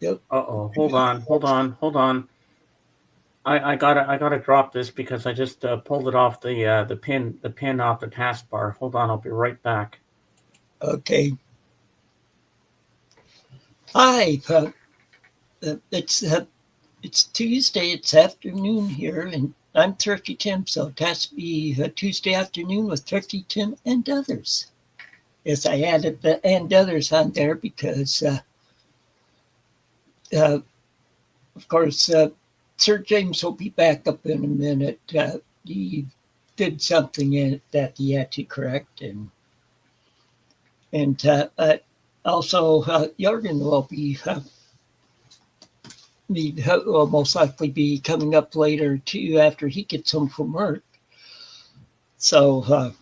Yep. Uh-oh. Hold on. I gotta drop this because I just pulled it off the pin off the taskbar. Hold on, I'll be right back. Okay. Hi. It's Tuesday. It's afternoon here, and I'm Thrifty Tim. So it has to be Tuesday afternoon with Thrifty Tim and others. Yes, I added the and others on there because, uh, of course, Sir James will be back up in a minute. He did something in that he had to correct, and also Jorgen will most likely be coming up later too after he gets home from work. So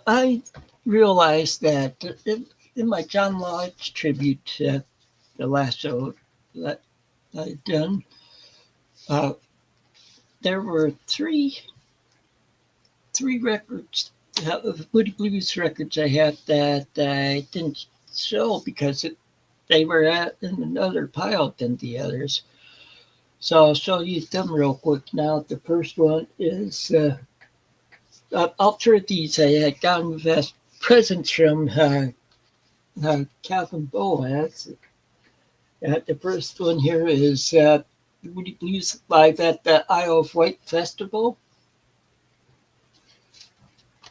I realized that in my John Lodge tribute, the last show that I'd done, uh, there were three records, Moody Blues records I had that I didn't show because they were in another pile than the others. So I'll show you them real quick now. The first one is I'll trade these. I had gotten as presents from Calvin Boaz. The first one here is the Moody Blues live at the Isle of Wight Festival.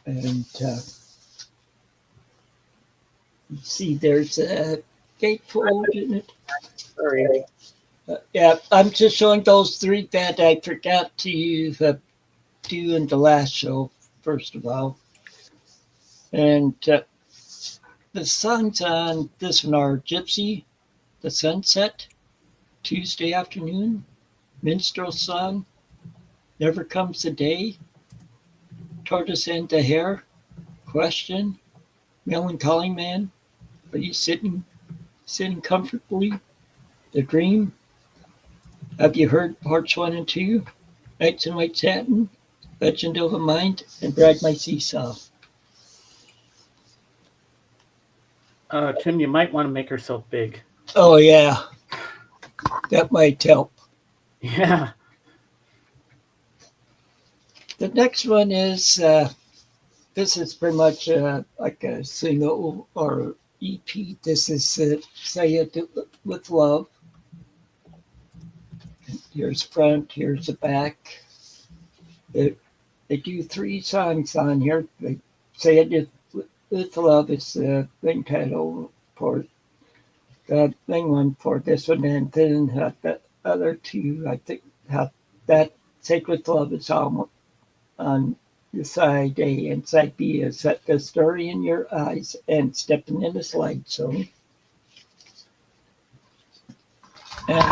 And you see there's a gatefold in it. Sorry. Yeah, I'm just showing those three that I forgot to do in the last show, first of all. And the songs on this one are Gypsy, The Sunset, Tuesday Afternoon, Minstrel Song, Never Comes the Day, Tortoise and the Hare, Question, Melancholy Man, Are You Sitting Comfortably, The Dream, Have You Heard Parts 1 and 2, Nights in White Satin, Legend of a Mind, and Ride My Seesaw. Tim, you might want to make yourself big. Oh, yeah, that might help. Yeah. The next one is this is pretty much like a single or EP. This is Say It With Love. Here's front, here's the back. They do three songs on here. They Say It With Love is the thing title for the thing one for this one, and then the other two, I think, that Say It With Love is on the side A, and side B is Set the Story in Your Eyes and Stepping in the Slide Zone. And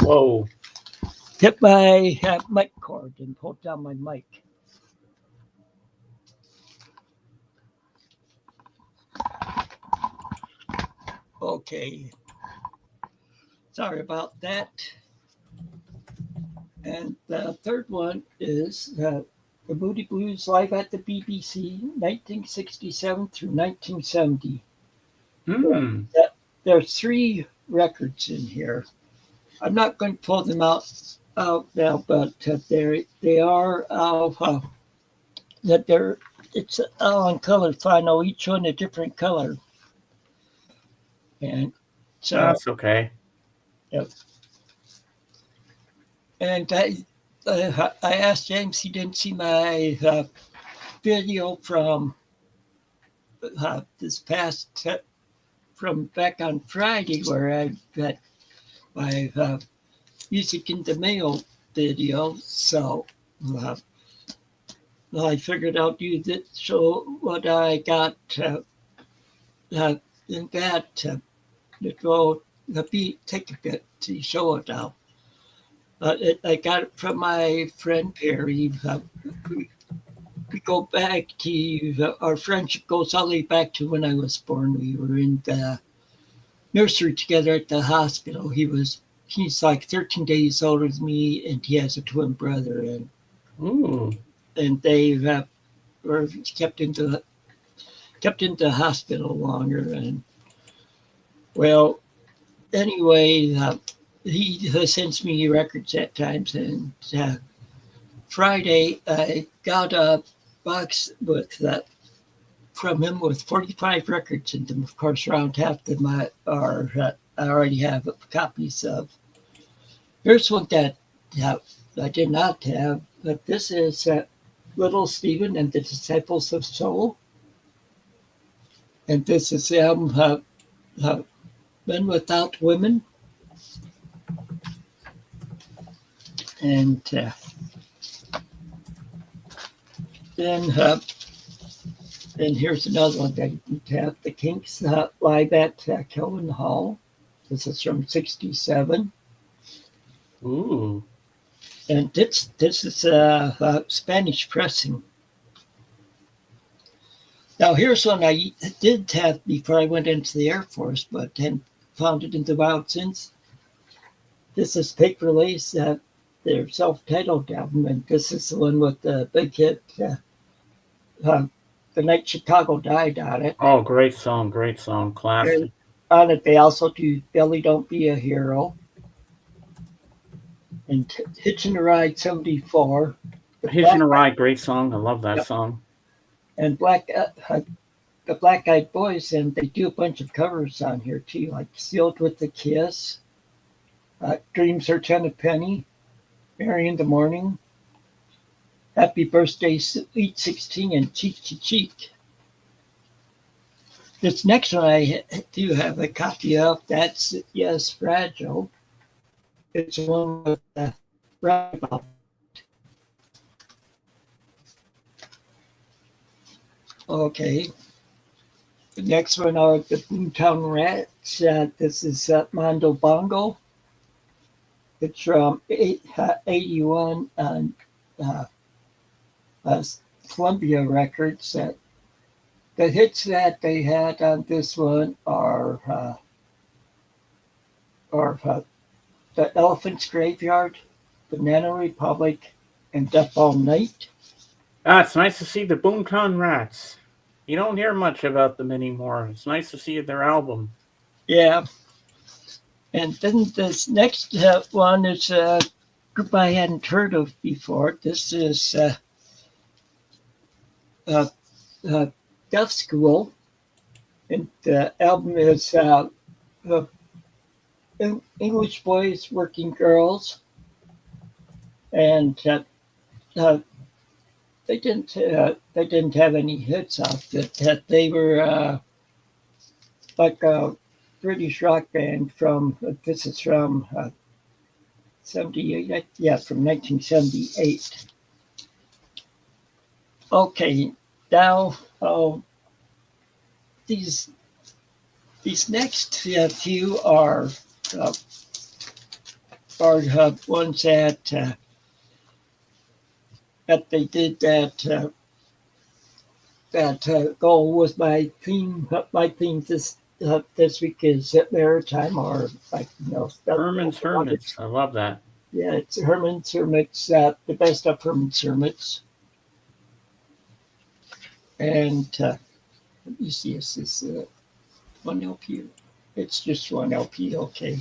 Whoa. hit my mic cord and pull down my mic. Okay. Sorry about that. And the third one is the Moody Blues live at the BBC, 1967 through 1970. Hmm. There's three records in here. I'm not going to pull them out now, but they are that they're it's all on color final, each one a different color, and so That's okay. yep. And I asked James, he didn't see my video from this past from back on Friday where I had my music in the mail video. So I figured I'll do this, show what I got in that. It will take a bit to show it now. I got it from my friend Perry. We go back to our friendship goes all the way back to when I was born. We were in the nursery together at the hospital. He's like 13 days older than me, and he has a twin brother, Ooh. and they were kept into kept in the hospital longer. And well, anyway, he sends me records at times. And Friday, I got a box with from him with 45 records in them. Of course, around half of them I already have copies of. Here's one that I did not have, but this is Little Stephen and the Disciples of Soul. And this is Men Without Women. And then here's another one that you have. The Kinks live at Kelvin Hall. This is from '67. Ooh. And this is Spanish pressing. Now here's one I did have before I went into the Air Force, but hadn't found it in the wild since. This is Paper Lace, their self-titled album, and this is the one with the big hit, The Night Chicago Died on it. Oh, great song, classic. And on it, they also do Billy Don't Be a Hero. And Hitchin' a Ride 74. Hitchin' a Ride, great song. I love that song. And the Black Eyed Boys, and they do a bunch of covers on here too, like Sealed with a Kiss, Dreams Are 10 a Penny, Mary in the Morning, Happy Birthday Sweet 16, and Cheek to Cheek. This next one I do have a copy of. That's Yes, Fragile. It's one with Roundabout. Okay. The next one are the Boomtown Rats. This is Mondo Bongo. It's from 81 on Columbia Records. The hits that they had on this one are The Elephant's Graveyard, Banana Republic, and Death All Night. It's nice to see the Boomtown Rats. You don't hear much about them anymore. It's nice to see their album. Yeah. And then this next one is a group I hadn't heard of before. This is Deaf School. And the album is English Boys, Working Girls. And they didn't have any hits off it. They were like a British rock band from, this is from 78, yeah, from 1978. Okay, now these next few are ones that they did that go with my theme. My theme this week is maritime, or like Herman's Hermits. I love that. Yeah, it's Herman's Hermits. The best of Herman's Hermits. And let me see, is this one LP? It's just one LP, okay.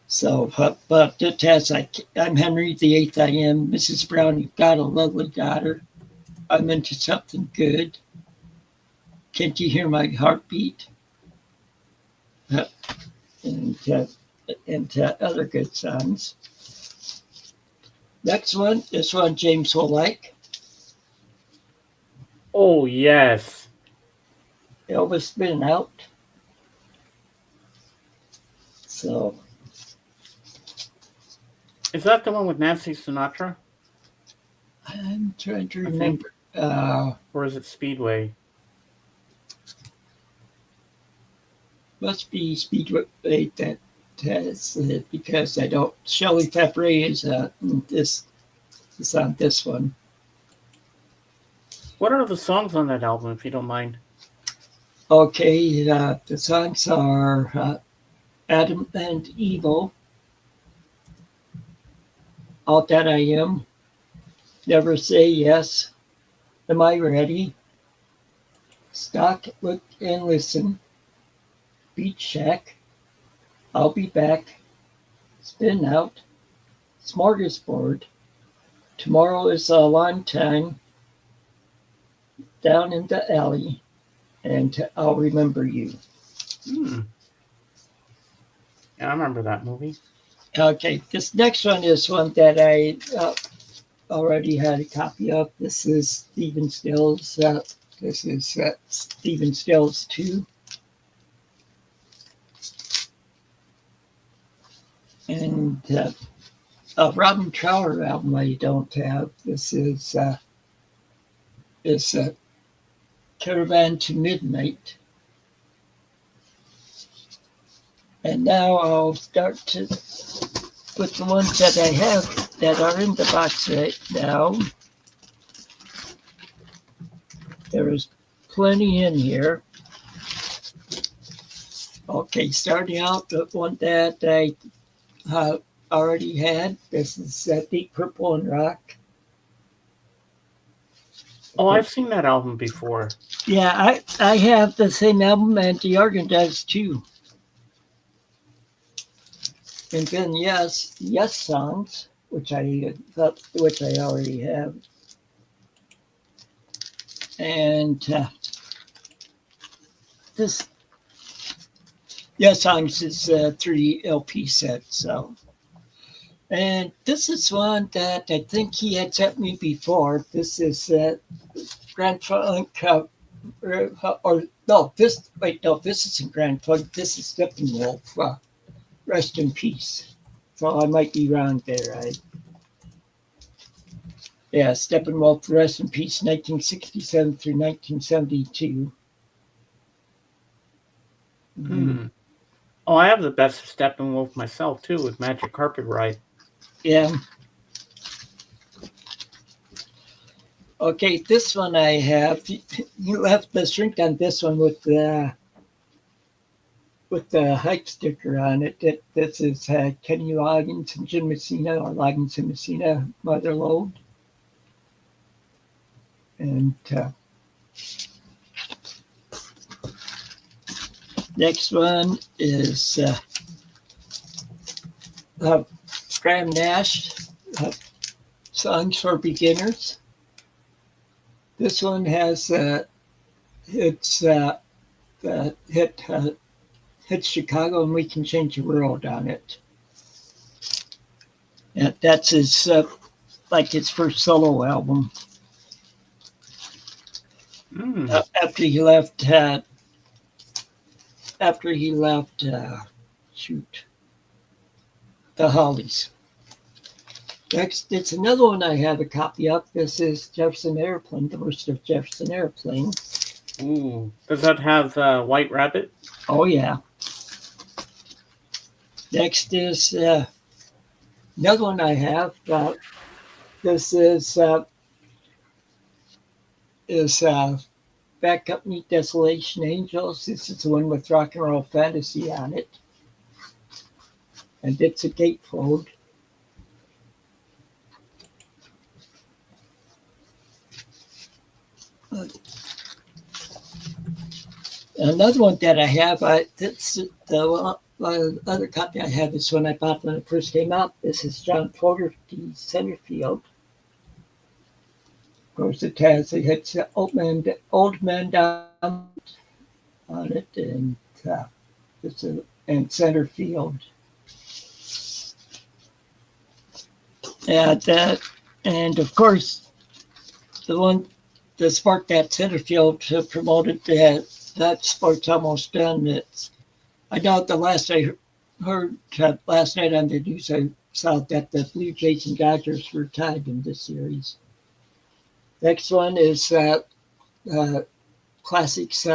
So, but it has I'm Henry VIII. I am Mrs. Brown. You've got a lovely daughter. I'm into something good. Can't you hear my heartbeat? And other good songs. Next one, this one James will like. Oh, yes. Elvis Been Out. So. Is that the one with Nancy Sinatra? I'm trying to remember. Or is it Speedway? Must be Speedway that has it, because I don't. Shelley Pepper is on this one. What are the songs on that album, if you don't mind? Okay, the songs are Adam and Evil, All That I Am, Never Say Yes, Am I Ready, Stock, Look, and Listen, Beach Shack, I'll Be Back, Spin Out, Smorgasbord, Tomorrow is a Long Time, Down in the Alley, and I'll Remember You. Hmm. Yeah, I remember that movie. Okay, this next one is one that I already had a copy of. This is Stephen Stills. This is Stephen Stills 2. And a Robin Trower album I don't have. This is Caravan to Midnight. And now I'll start with the ones that I have that are in the box right now. There is plenty in here. Okay, starting out with one that I already had. This is Deep Purple and Rock. Oh, I've seen that album before. Yeah, I have the same album, and the organ does too. And then yes songs, which I already have, and this yes songs is a 3 LP set. So, and this is one that I think he had sent me before. This is Grand Funk, this isn't Grand Funk. This is Steppenwolf. Rest in Peace. So I might be wrong there. Steppenwolf, Rest in Peace, 1967 through 1972. Hmm. Oh, I have the best of Steppenwolf myself too, with Magic Carpet Ride. Yeah. Okay, this one I have. You left the shrink on this one with the hype sticker on it. This is Kenny Loggins and Jim Messina, or Loggins and Messina, Mother Lode. And next one is Graham Nash, Songs for Beginners. This one has hit Chicago and We Can Change the World on it. And that's his his first solo album. After he left the Hollies. Next, it's another one I have a copy of. This is Jefferson Airplane, the worst of Jefferson Airplane. Ooh, does that have White Rabbit? Oh yeah. Next is another one I have. This is Back Up Meet Desolation Angels. This is the one with Rock and Roll Fantasy on it. And it's a gatefold. Another one that I have, the other copy I have is one I bought when it first came out. This is John Fogerty Centerfield. Of course, it hits Old Man Down on it, and and Centerfield. And of course, the spark that Centerfield promoted that sport's almost done. I know the last I heard last night on the news, I saw that the Blue Jays and Dodgers were tied in this series. Next one is Classics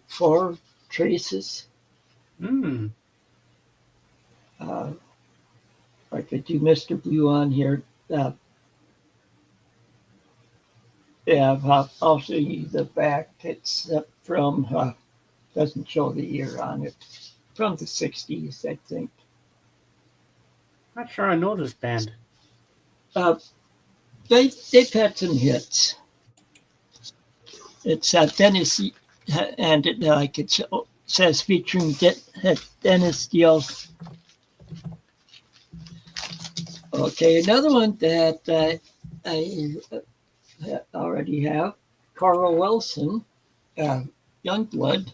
4 Traces. I could do Mr. Blue on here. I'll show you the back. It's from, doesn't show the year on it, from the 60s, I think. Not sure I know this band. They've had some hits. It's Dennis, and it says featuring Dennis Deal. Okay, another one that I already have, Carl Wilson, Youngblood.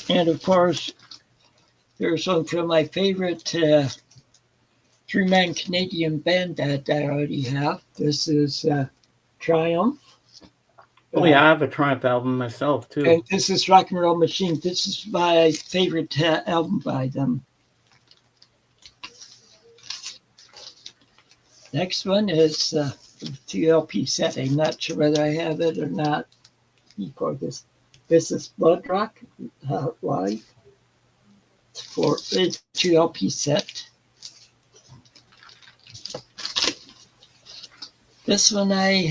And of course, there's one from my favorite three-man Canadian band that I already have. This is Triumph. Oh yeah, I have a Triumph album myself too. And this is Rock and Roll Machine. This is my favorite album by them. Next one is the 2 LP set. I'm not sure whether I have it or not. Before this is Blood Rock Live. It's 2 LP set. This one I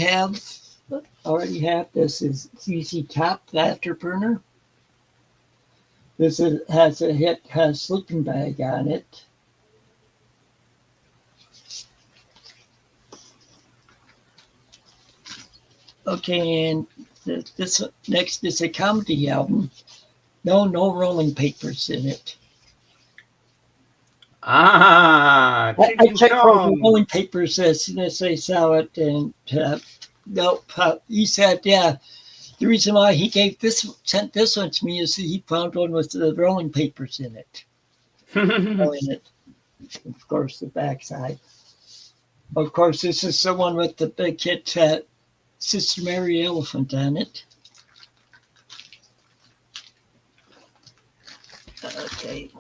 already have. This is ZZ Top, the Afterburner. This has a hit, has Sleeping Bag on it. Okay, and this next is a comedy album. No rolling papers in it. Ah, I checked for the rolling papers as soon as I saw it, and nope. He said, yeah, the reason why he sent this one to me is that he found one with the rolling papers in it. Of course, the backside. Of course, this is the one with the big hit, Sister Mary Elephant on it. Okay.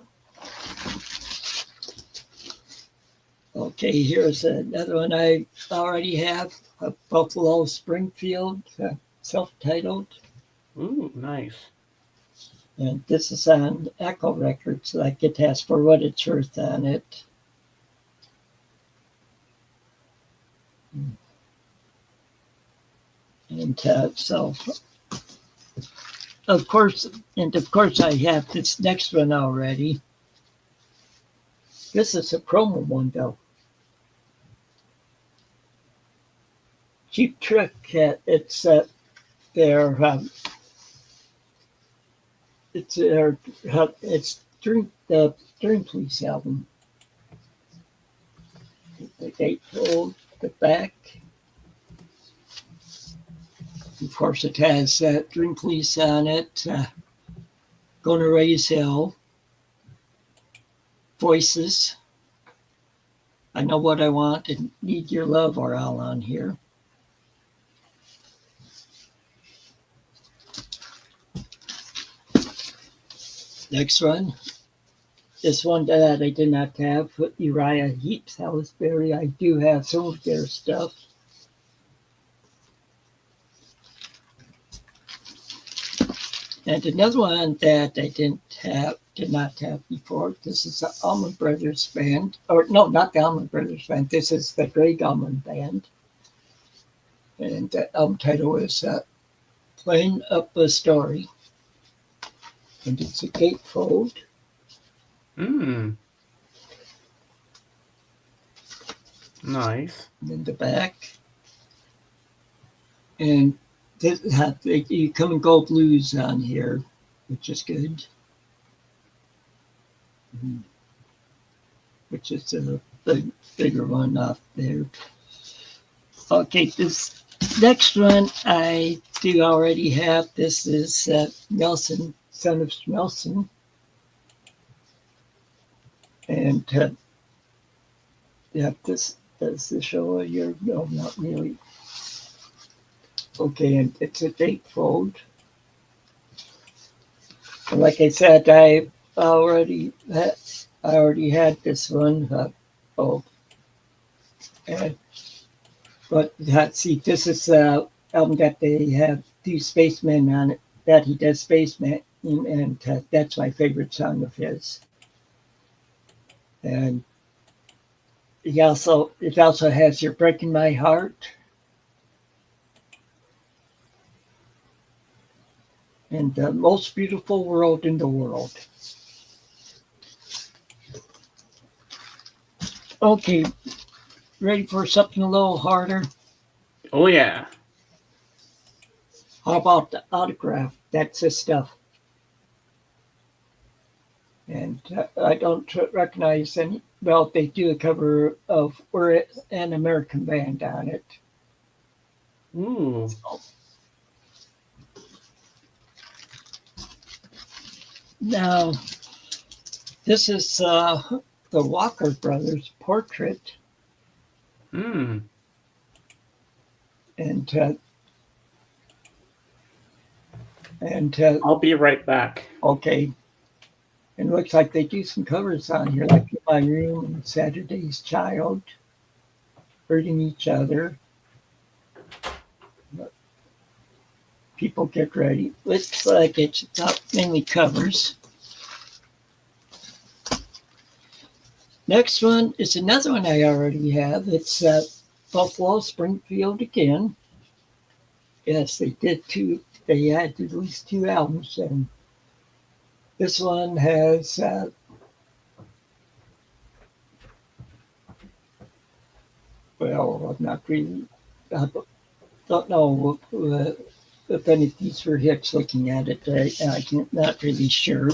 Okay, here's another one I already have, Buffalo Springfield, self-titled. Ooh, nice. And this is on Echo Records, like it has For What It's Worth on it. And so, of course, I have this next one already. This is a promo one, though. Cheap Trick. It's the Dream Police album. The gatefold, the back. Of course, it has Dream Police on it. Gonna Raise Hell. Voices. I Know What I Want and Need Your Love are all on here. Next one. This one that I did not have, Uriah Heep, Salisbury. I do have some of their stuff. And another one that I did not have before. This is the Allman Brothers Band. Or no, not the Allman Brothers Band. This is the Greg Allman Band. And the album title is Playing Up a Story. And it's a gatefold. Nice. And in the back. And you come and go blues on here, which is good. Which is a bigger one off there. Okay, this next one I do already have. This is Nelson, Son of Nelson. And this does the show your no, not really. Okay, and it's a gatefold. And like I said, I already had this one. But see, this is the album that they have two Spacemen on it. That he does Spaceman, and that's my favorite song of his. And it also has You're Breaking My Heart. And the Most Beautiful World in the World. Okay, ready for something a little harder? Oh yeah. How about the autograph? That's his stuff. And I don't recognize any. Well, they do a cover of "We're an American Band" on it. Ooh. So, now, this is the Walker Brothers portrait, Hmm. and I'll be right back. okay. And it looks like they do some covers on here, like "In My Room" and "Saturday's Child," "Hurting Each Other." People get ready. Looks like it's not mainly covers. Next one is another one I already have. It's Buffalo Springfield again. Yes, they did two. They had at least two albums, and this one has well, I'm not really. I don't know if any of these were hits. Looking at it, I'm not really sure.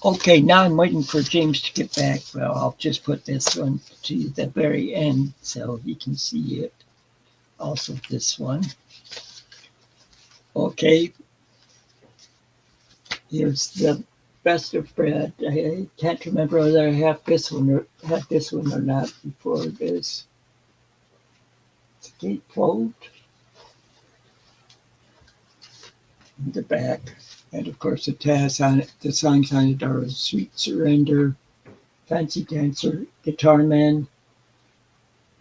Okay, now I'm waiting for James to get back. Well, I'll just put this one to the very end so you can see it. Also, this one. Okay, here's the best of Fred. I can't remember whether I have this one or had this one or not before this. It's a gatefold in the back. And of course, it has on it the songs on it are "Sweet Surrender," "Fancy Dancer," "Guitar Man,"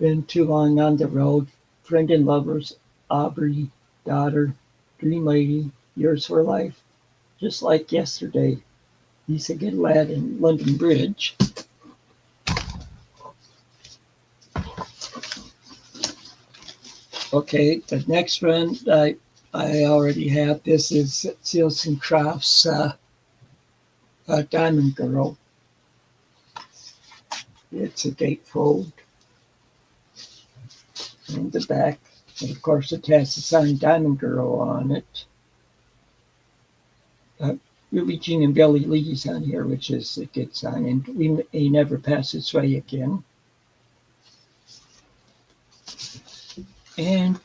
"Been Too Long on the Road," "Friend and Lovers," "Aubrey," "Daughter," "Dream Lady," "Yours for Life," "Just Like Yesterday," "He's a Good Lad," and "London Bridge." Okay, the next one I already have. This is Seals and Crofts' Diamond Girl. It's a gatefold in the back. And of course, it has the sign "Diamond Girl" on it. Billie Jean and Billy Lee's on here, which is a good sign. And "We May Never Pass This Way Again." And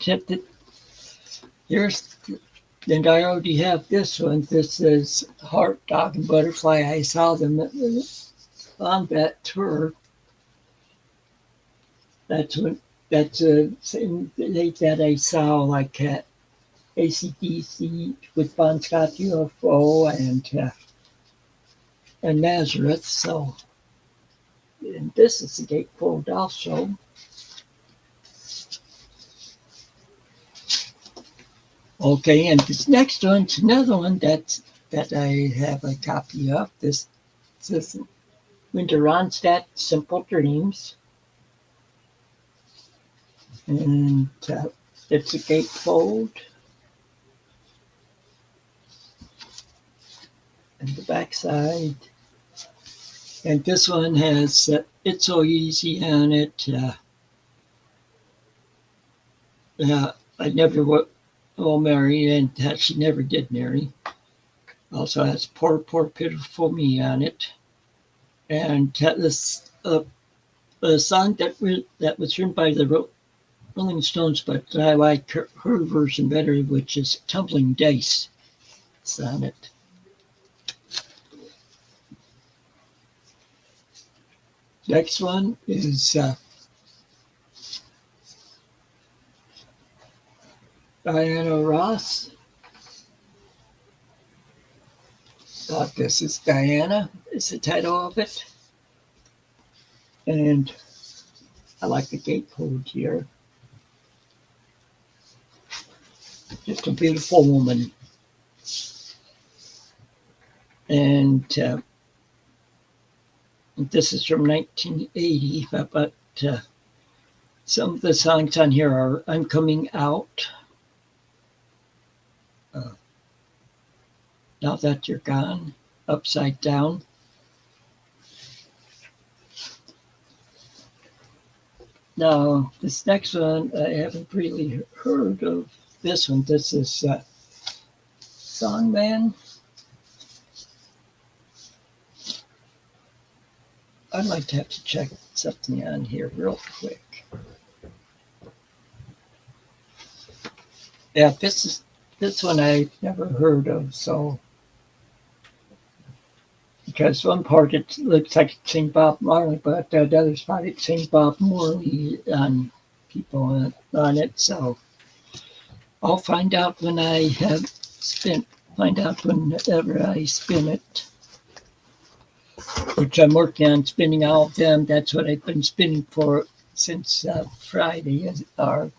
here's, and I already have this one. This is "Heart, Dog, and Butterfly." I saw them on that tour. That's a same date that I saw like at ACDC with Bon Scott UFO and Nazareth. So, and this is the gatefold also. Okay, and this next one's another one that I have a copy of. This is Winter Ronstadt, "Simple Dreams," and it's a gatefold. And the backside. And this one has "It's So Easy" on it. I never will marry, and she never did marry. Also has "Poor, Poor, Pitiful Me" on it. And this a song that was written by the Rolling Stones, but I like her version better, which is "Tumbling Dice." It's on it. Next one is Diana Ross. This is Diana, is the title of it. And I like the gatefold here. Just a beautiful woman. And this is from 1980, but some of the songs on here are "I'm Coming Out," "Now That You're Gone," "Upside Down." Now, this next one I haven't really heard of this one. This is Songman. I'd like to have to check something on here real quick. Yeah, this one I never heard of, so because one part it looks like it's saying Bob Marley, but the other spot it's saying Bob Morley on people on it. So I'll find out when I have spent. Find out whenever I spin it, which I'm working on spinning all of them. That's what I've been spinning for since Friday, or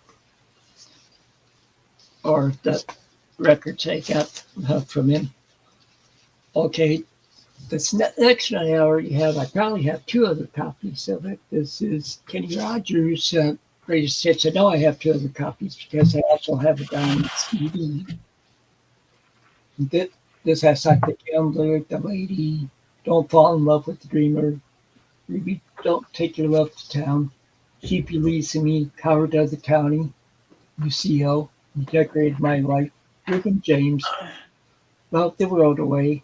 the records I got from him. Okay, this next one I already have. I probably have two other copies of it. This is Kenny Rogers' greatest hits. I know I have two other copies because I also have it on CD. This has like the gambler, the lady, don't fall in love with the dreamer, Ruby, don't take your love to town, keep you leasing me, Howard of the County, UCO, you decorated my life, Reuben James, love the world away,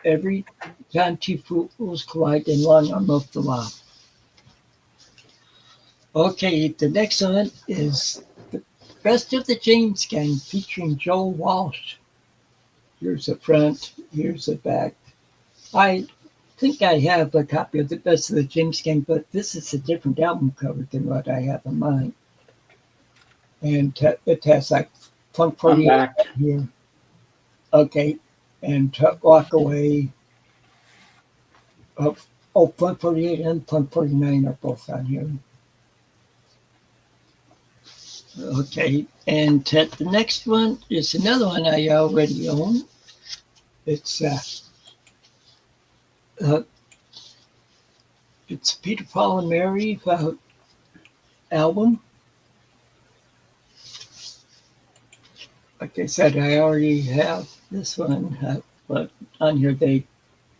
every time two fools collide and long arm of the law. Okay, the next one is the Best of the James Gang featuring Joe Walsh. Here's the front, here's the back. I think I have a copy of the Best of the James Gang, but this is a different album cover than what I have in mind. And it has like Funk 48 here. Okay, and Walk Away. Funk 48 and Funk 49 are both on here. Okay, and the next one is another one I already own. It's Peter, Paul, and Mary album. Like I said, I already have this one, but on here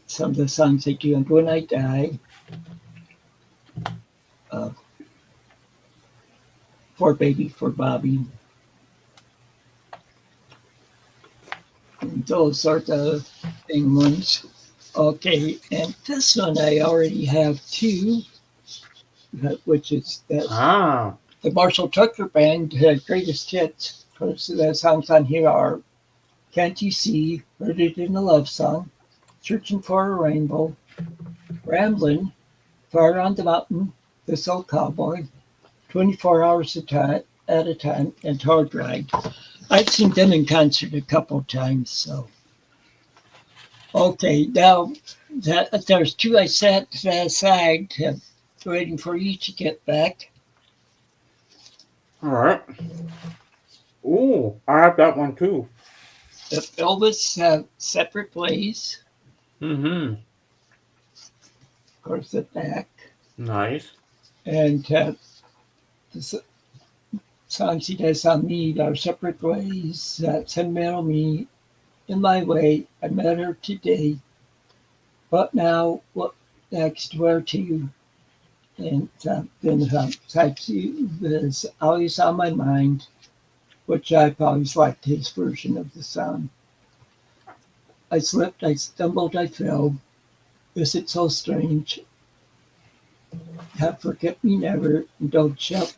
some of the songs they do. And When I Die, For Baby, For Bobby. And those are the thing ones. Okay, and this one I already have two, which is the Marshall Tucker Band greatest hits. Of course, the songs on here are Can't You See, Heard It in a Love Song, Searching for a Rainbow, Ramblin', Fire on the Mountain, This Old Cowboy, 24 Hours at a Time, and Hard Ride. I've seen them in concert a couple of times, so. Okay, now there's two I set aside, waiting for you to get back. All right. Ooh, I have that one too. The Elvis Separate Ways. Mm-hmm. Of course, the back. Nice. And the songs he does on me are Separate Ways, Sentimental Me, In My Way, I Met Her Today, But Now, What Next, Where To, and then Type 2 is Always on My Mind, which I've always liked his version of the song. I slipped, I stumbled, I fell. Is it so strange? Have Forget Me Never, and Don't Shout.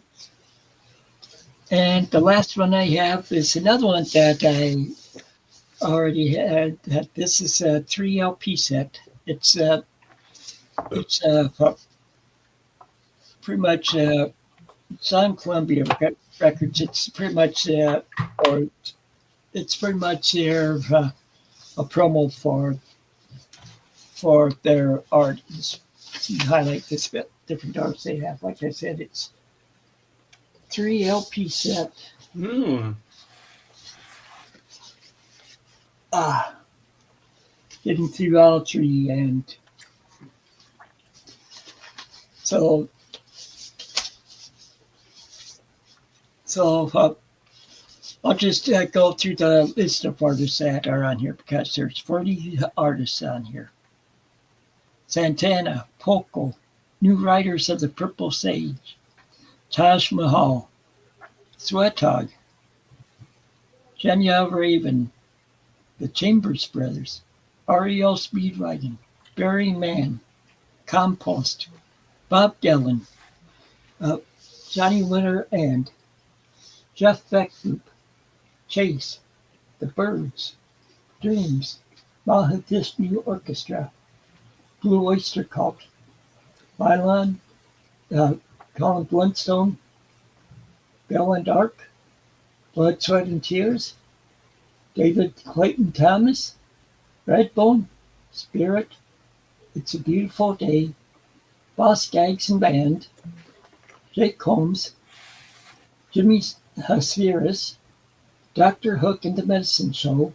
And the last one I have is another one that I already had. This is a 3 LP set. It's pretty much it's on Columbia Records. It's pretty much or it's pretty much their a promo for their art. To highlight this bit, different arts they have. Like I said, it's 3 LP set. Getting through all three, and so I'll just go through the list of artists that are on here because there's 40 artists on here. Santana, Poco, New Riders of the Purple Sage, Taj Mahal, Sweatog, Genya Raven, the Chambers Brothers, REO Speedwagon, Barry Mann, Compost, Bob Dylan, uh, Johnny Winter and Jeff Beck Group, Chase, The Birds, Dreams, Mahadishnu Orchestra, Blue Oyster Cult, Mylon, Colin Blundstone, Bell and Ark, Blood, Sweat and Tears, David Clayton Thomas, Redbone, Spirit, It's a Beautiful Day, Boss Gags and Band, Jake Combs, Jimmy Spheris, Dr. Hook and the Medicine Show,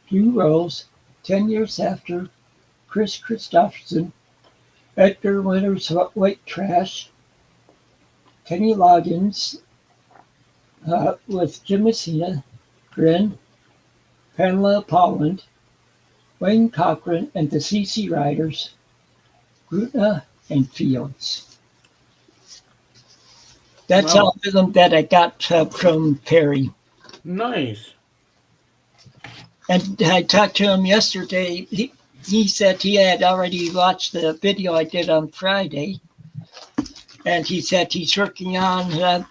Drew Rose, 10 Years After, Chris Christopherson, Edgar Winter's White Trash, Kenny Loggins with Jim Messina, Grin, Pamela Polland, Wayne Cochran and the CC Riders, Grutna and Fields. That's Wow. all of them that I got from Perry. Nice. And I talked to him yesterday. He said he had already watched the video I did on Friday. And he said he's working on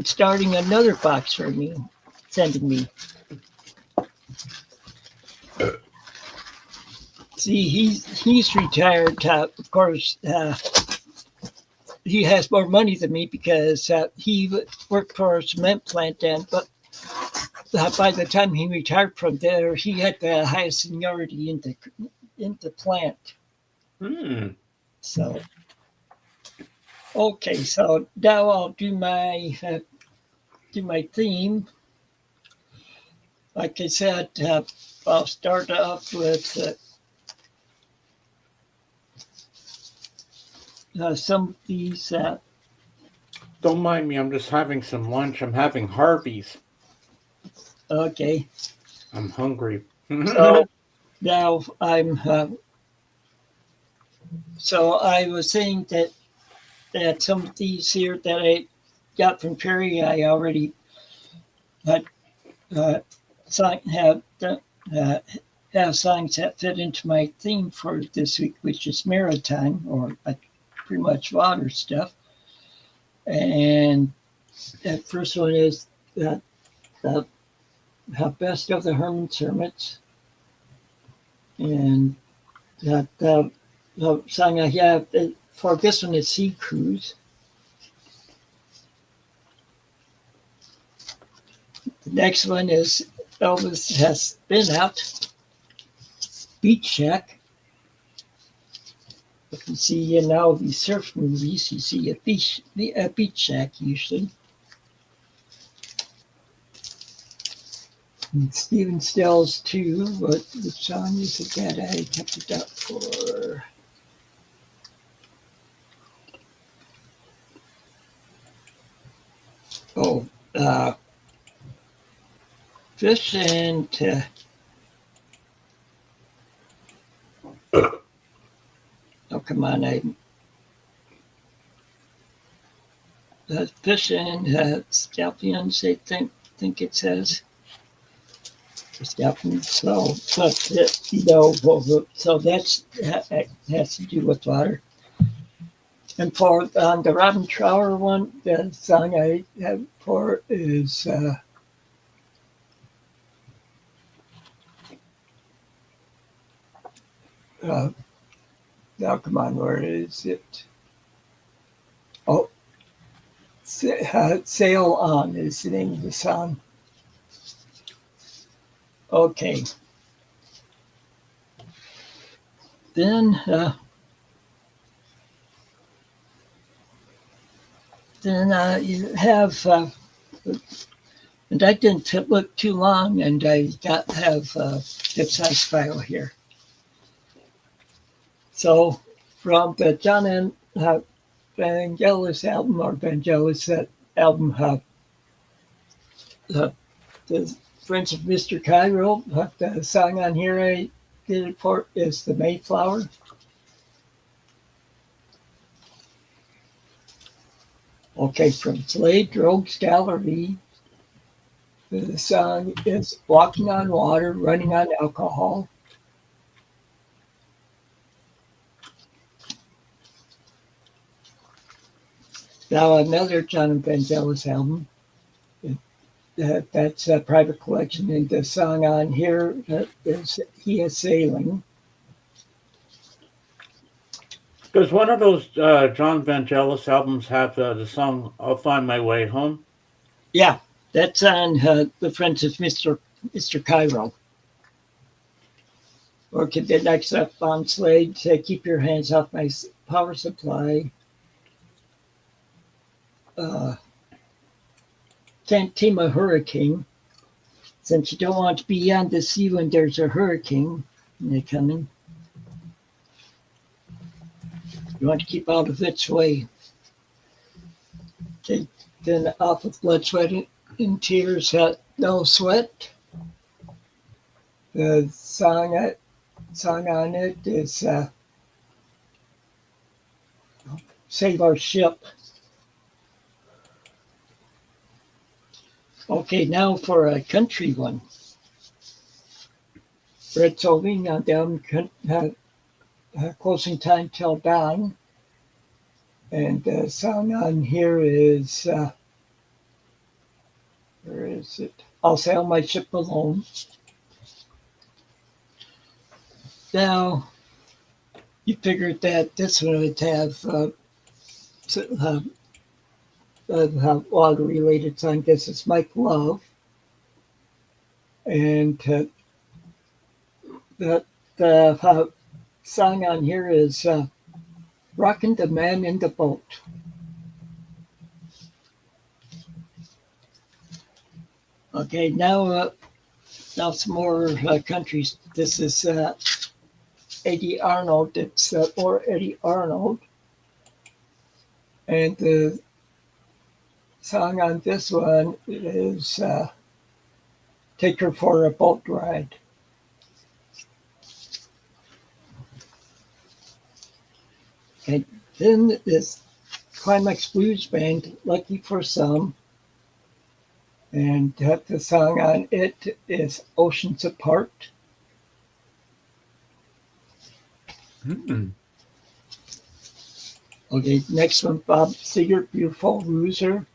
starting another box for me, sending me. See, he's retired. Of course, he has more money than me because he worked for a cement plant then. But by the time he retired from there, he had the highest seniority in the plant. So, okay, so now I'll do my theme. Like I said, I'll start off with some of these. Don't mind me. I'm just having some lunch. I'm having Harvey's. Okay. I'm hungry. So now I'm. So I was saying that some of these here that I got from Perry, I already had have songs that fit into my theme for this week, which is maritime or pretty much water stuff. And that first one is the Best of the Herman's Hermits. And the song I have for this one is Sea Cruise. The next one is Elvis Has Been Out, Beach Shack. You can see in all these surf movies, you see a beach shack usually. And Stephen Stills too, but the song is that I kept it up for. Oh, Fish and oh come on, Fish and Scalpions, I think it says. Scalpions, so but so that has to do with water. And for the Robin Trower one, the song I have for is now come on, where is it? Oh, Sail On is the name of the song. Okay. Then you have, and I didn't look too long, and I have Dipsize file here. So from the John and Vangelis album, or Vangelis album, the Friends of Mr. Cairo, the song on here I did it for is The Mayflower. Okay, from Slade Rogues Gallery, The song is Walking on Water, Running on Alcohol. Now another John Vangelis album. That's a private collection, and the song on here is He Is Sailing. Does one of those John Vangelis albums have the song "I'll Find My Way Home"? Yeah, that's on The Friends of Mr. Cairo. Okay, the next up on Slade, Keep Your Hands Off My Power Supply. Can't Tame a Hurricane. Since you don't want to be on the sea when there's a hurricane coming. You want to keep out of its way. Okay, then off of Blood, Sweat, and Tears, No Sweat. The song on it is Save Our Ship. Okay, now for a country one. Red Solving on down Closing Time Till Dawn. And the song on here is, where is it? I'll Sail My Ship Alone. Now, you figured that this one would have water-related song. This is Mike Love. And the song on here is Rockin' the Man in the Boat. Okay, now some more countries. This is Eddie Arnold. It's or Eddie Arnold. And the song on this one is Take Her for a Boat Ride. And then this Climax Blues Band, Lucky for Some. And the song on it is Oceans Apart. Mm-hmm. Okay, next one, Bob Seger, Beautiful Loser.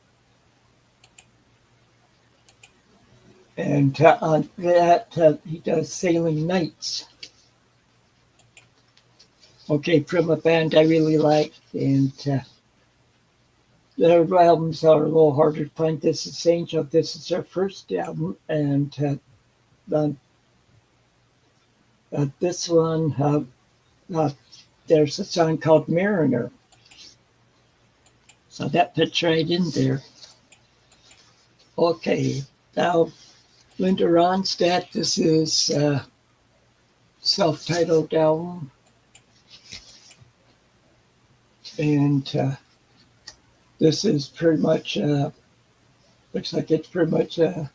And on that, he does Sailing Nights. Okay, from a band I really like, and their albums are a little harder to find. This is Angel. This is their first album, and this one, there's a song called Mariner. So that fits right in there. Okay, now Linda Ronstadt, this is self-titled album. And this is pretty much, looks like it's pretty much a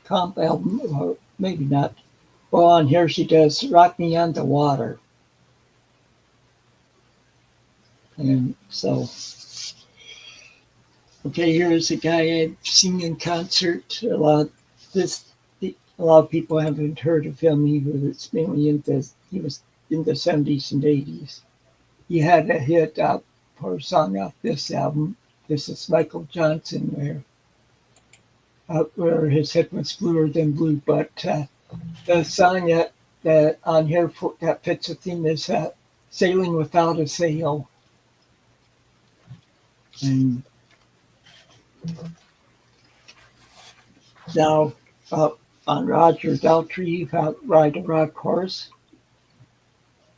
comp album, or maybe not. Well, on here she does Rock Me on the Water. And so, okay, here's a guy I've seen in concert. A lot of people haven't heard of him. He was mainly he was in the 70s and 80s. He had a hit for a song off this album. This is Michael Johnson, where his hit was Bluer Than Blue. But the song that on here that fits the theme is Sailing Without a Sail. And now on Roger Daltrey, Ride a Rock Horse.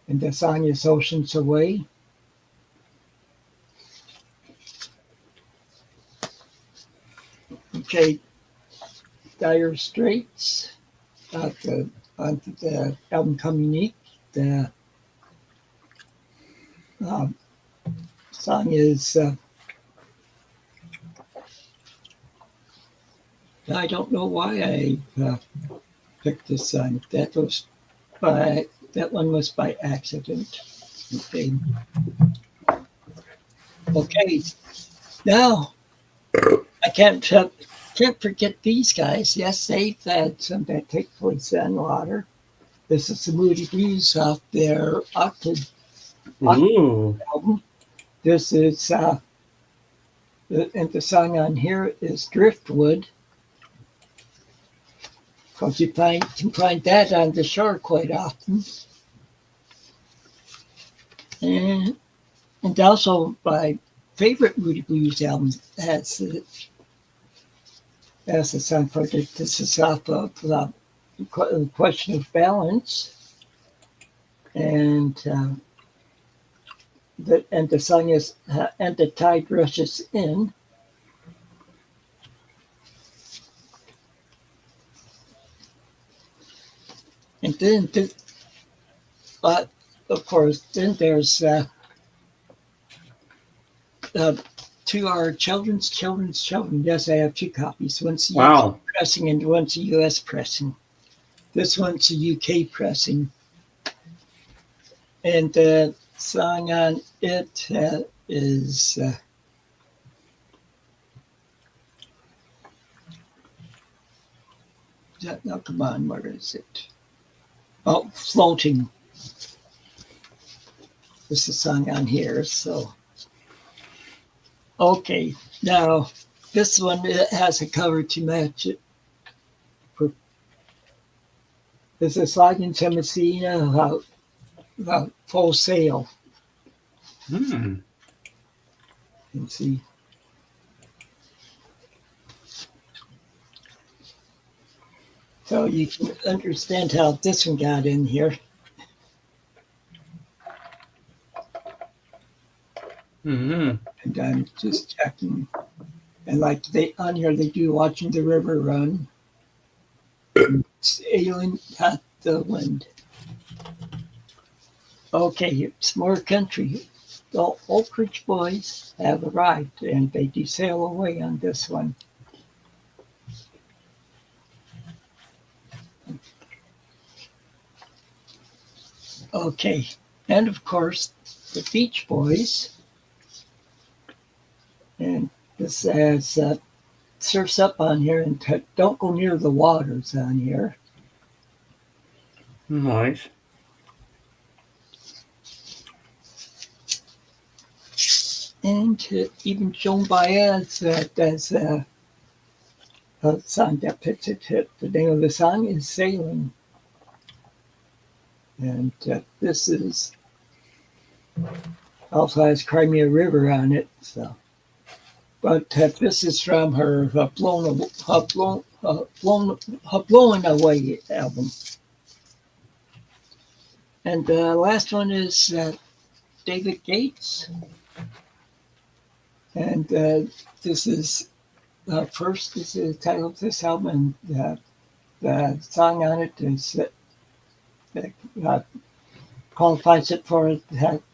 And the song is Oceans Away. Okay, Dire Straits, on the album Communique. The song is, I don't know why I picked this song. That one was by accident. Okay. Now, I can't can't forget these guys. Yes, they've had some that take place on water. This is the Moody Blues off their Octave Ooh. album. This is, and the song on here is Driftwood. Because can find that on the shore quite often. And also my favorite Moody Blues album has a song for it. This is off of Question of Balance. And the song is And the Tide Rushes In. And then, of course, then there's to our children's children. Yes, I have two copies. One's a UK Wow. pressing and one's a US pressing. This one's a UK pressing. And the song on it is no, come on, where is it? Oh, Floating. This is the song on here. So, okay. Now, this one it has a cover to match it. This is Sliding to Messina about Full Sail. Hmm. You can see. So you can understand how this one got in here. Hmm. And I'm just checking. And like on here, they do Watching the River Run. Sailing at the Wind. Okay, it's more country. The Oak Ridge Boys have arrived and they do sail away on this one. Okay, and of course, the Beach Boys. And this has Surf's Up on here and Don't Go Near the Waters on here. Nice. And even Joan Baez does a song that fits it. The name of the song is Sailing. And this is also has Crimea River on it. So, but this is from her Blown Away album. And the last one is David Gates. And this is first, this is the title of this album. And the song on it is qualifies it for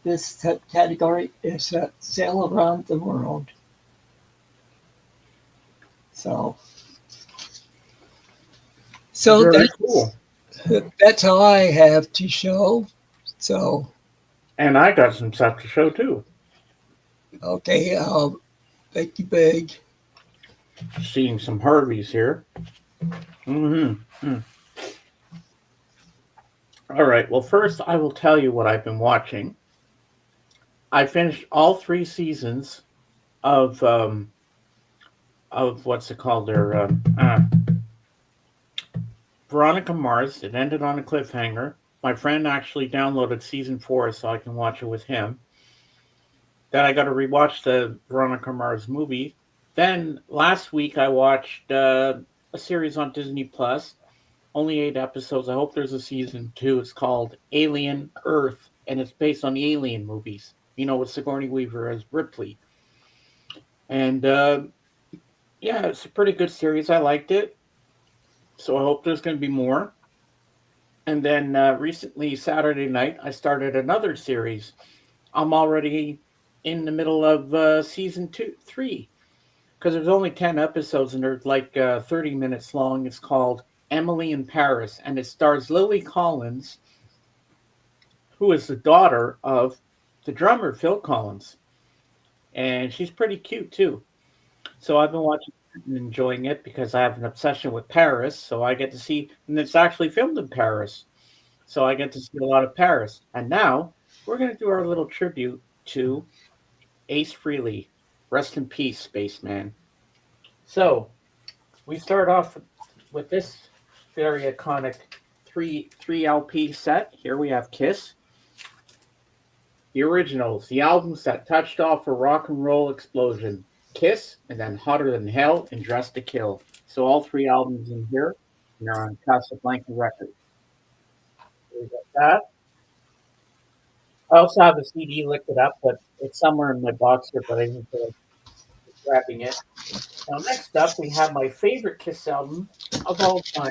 this category is Sail Around the World. So Very cool. That's all I have to show. So And I got some stuff to show too. okay, I'll make you big. Seeing some Harveys here. Mm-hmm. All right. Well, first I will tell you what I've been watching. I finished all 3 seasons of what's it called? Veronica Mars. It ended on a cliffhanger. My friend actually downloaded season 4 so I can watch it with him. Then I got to rewatch the Veronica Mars movie. Then last week I watched a series on Disney Plus. Only 8 episodes. I hope there's a season 2. It's called Alien Earth, and it's based on the Alien movies. You know, with Sigourney Weaver as Ripley. And yeah, it's a pretty good series. I liked it. So I hope there's going to be more. And then recently, Saturday night, I started another series. I'm already in the middle of season 3 because there's only 10 episodes and they're like 30 minutes long. It's called Emily in Paris, and it stars Lily Collins, who is the daughter of the drummer Phil Collins, and she's pretty cute too. So I've been watching. I'm enjoying it because I have an obsession with Paris. So I get to see, and it's actually filmed in Paris. So I get to see a lot of Paris. And now we're going to do our little tribute to Ace Frehley. Rest in peace, Spaceman. So we start off with this very iconic three LP set. Here we have Kiss, the originals, the albums that touched off a rock and roll explosion. Kiss, and then Hotter Than Hell and Dressed to Kill. So all three albums in here, and they're on Casablanca Records. So we got that. I also have the CD licked it up, but it's somewhere in my box here, but I need to keep grabbing it. Now, next up, we have my favorite Kiss album of all time,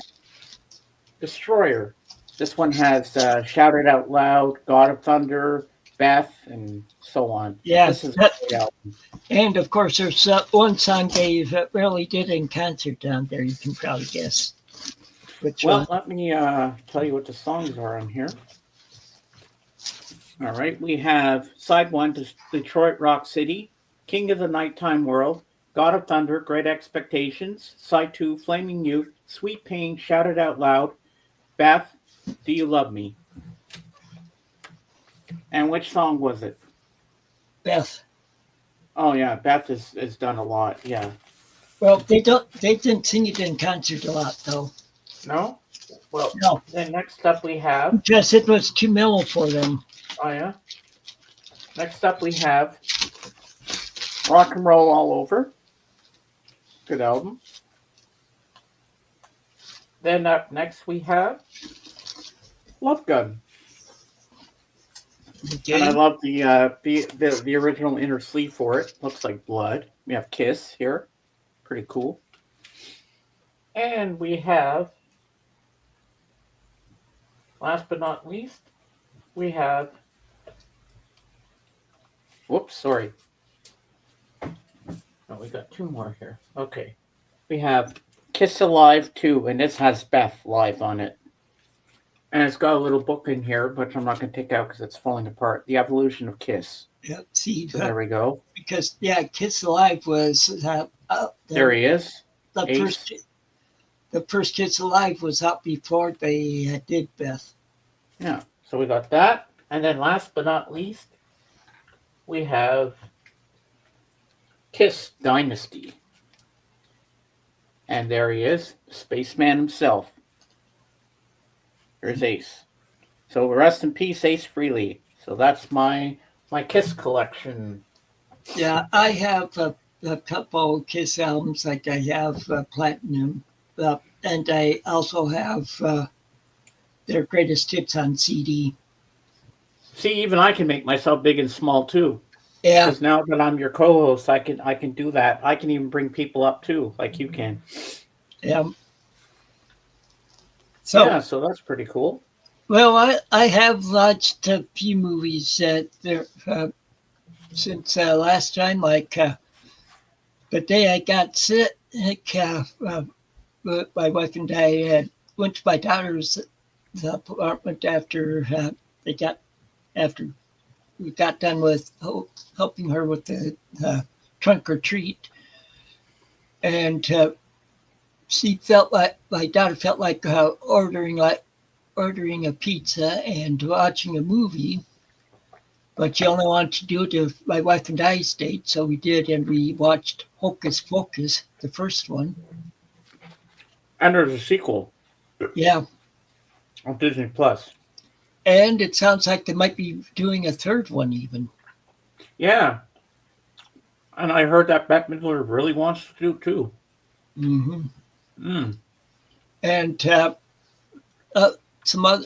Destroyer. This one has Shout It Out Loud, God of Thunder, Beth, and so on. Yeah, This is a great album. and of course, there's one song they really did in concert down there. You can probably guess which Well, one. let me tell you what the songs are on here. All right, we have side one, Detroit Rock City, King of the Nighttime World, God of Thunder, Great Expectations. Side two, Flaming Youth, Sweet Pain, Shout It Out Loud, Beth, Do You Love Me? And which song was it? Beth. Oh yeah, Beth is done a lot. Yeah. Well, they didn't sing it in concert a lot though. No. Well, No, then next up we have. just it was too mellow for them. Oh yeah. Next up we have Rock and Roll All Over. Good album. Then up next we have Love Gun. Okay. And I love the original inner sleeve for it. Looks like blood. We have Kiss here. Pretty cool. And we have, last but not least, we have, whoops, sorry. Oh, we got two more here. Okay. We have Kiss Alive 2, and this has Beth live on it. And it's got a little book in here, which I'm not going to take out because it's falling apart. The Evolution of Kiss. Yeah, see, So there we go. because Kiss Alive was There he is. the Ace. first Kiss Alive was out before they did Beth. Yeah. So we got that. And then last but not least, we have Kiss Dynasty. And there he is, Spaceman himself. There's Ace. So rest in peace, Ace Frehley. So that's my Kiss collection. Yeah, I have a couple Kiss albums, like I have Platinum, and I also have their greatest hits on CD. See, even I can make myself big and small too. Yeah, Because now that I'm your co-host, I can do that. I can even bring people up too, like you can. yeah. So, Yeah, so that's pretty cool. well, I have watched a few movies since last time, like the day I got sick. My wife and I went to my daughter's apartment after after we got done with helping her with the trunk or treat, and she felt like my daughter felt like ordering a pizza and watching a movie, but she only wanted to do it if my wife and I stayed, so we did, and we watched Hocus Pocus, the first one. And there's a sequel Yeah, on Disney Plus. and it sounds like they might be doing a third one even. Yeah. And I heard that Bette Midler really wants to do it too. Mm-hmm. Mm. And some other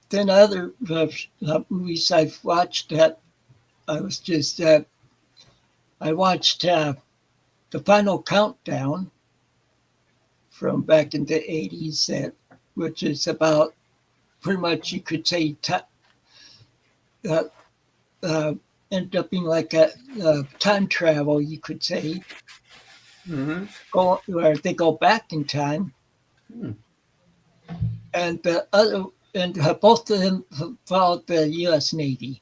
then other movies I've watched that I was just I watched The Final Countdown from back in the 80s, which is about pretty much you could say ended up being like a time travel, you could say, Mm-hmm. where they go back in time. Hmm. And the other, and both of them followed the U.S. Navy.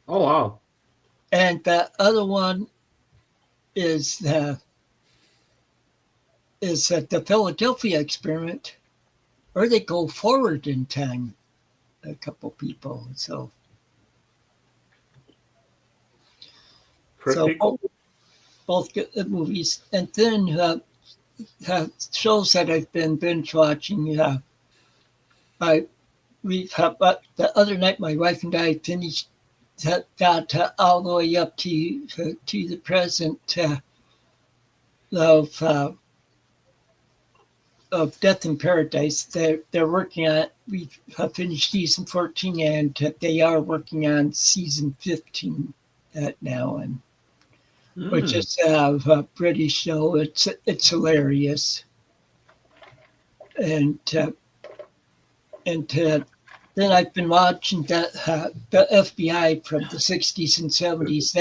Oh, wow. And the other one is is that the Philadelphia experiment, or they go forward in time, a couple people. So Pretty cool. both good movies. And then shows that I've been binge watching. I the other night my wife and I finished got all the way up to the present of Death in Paradise. They're working on. We finished season 14, and they are working on season 15 now, and which is a British show. It's hilarious, and then I've been watching the FBI from the 60s and 70s.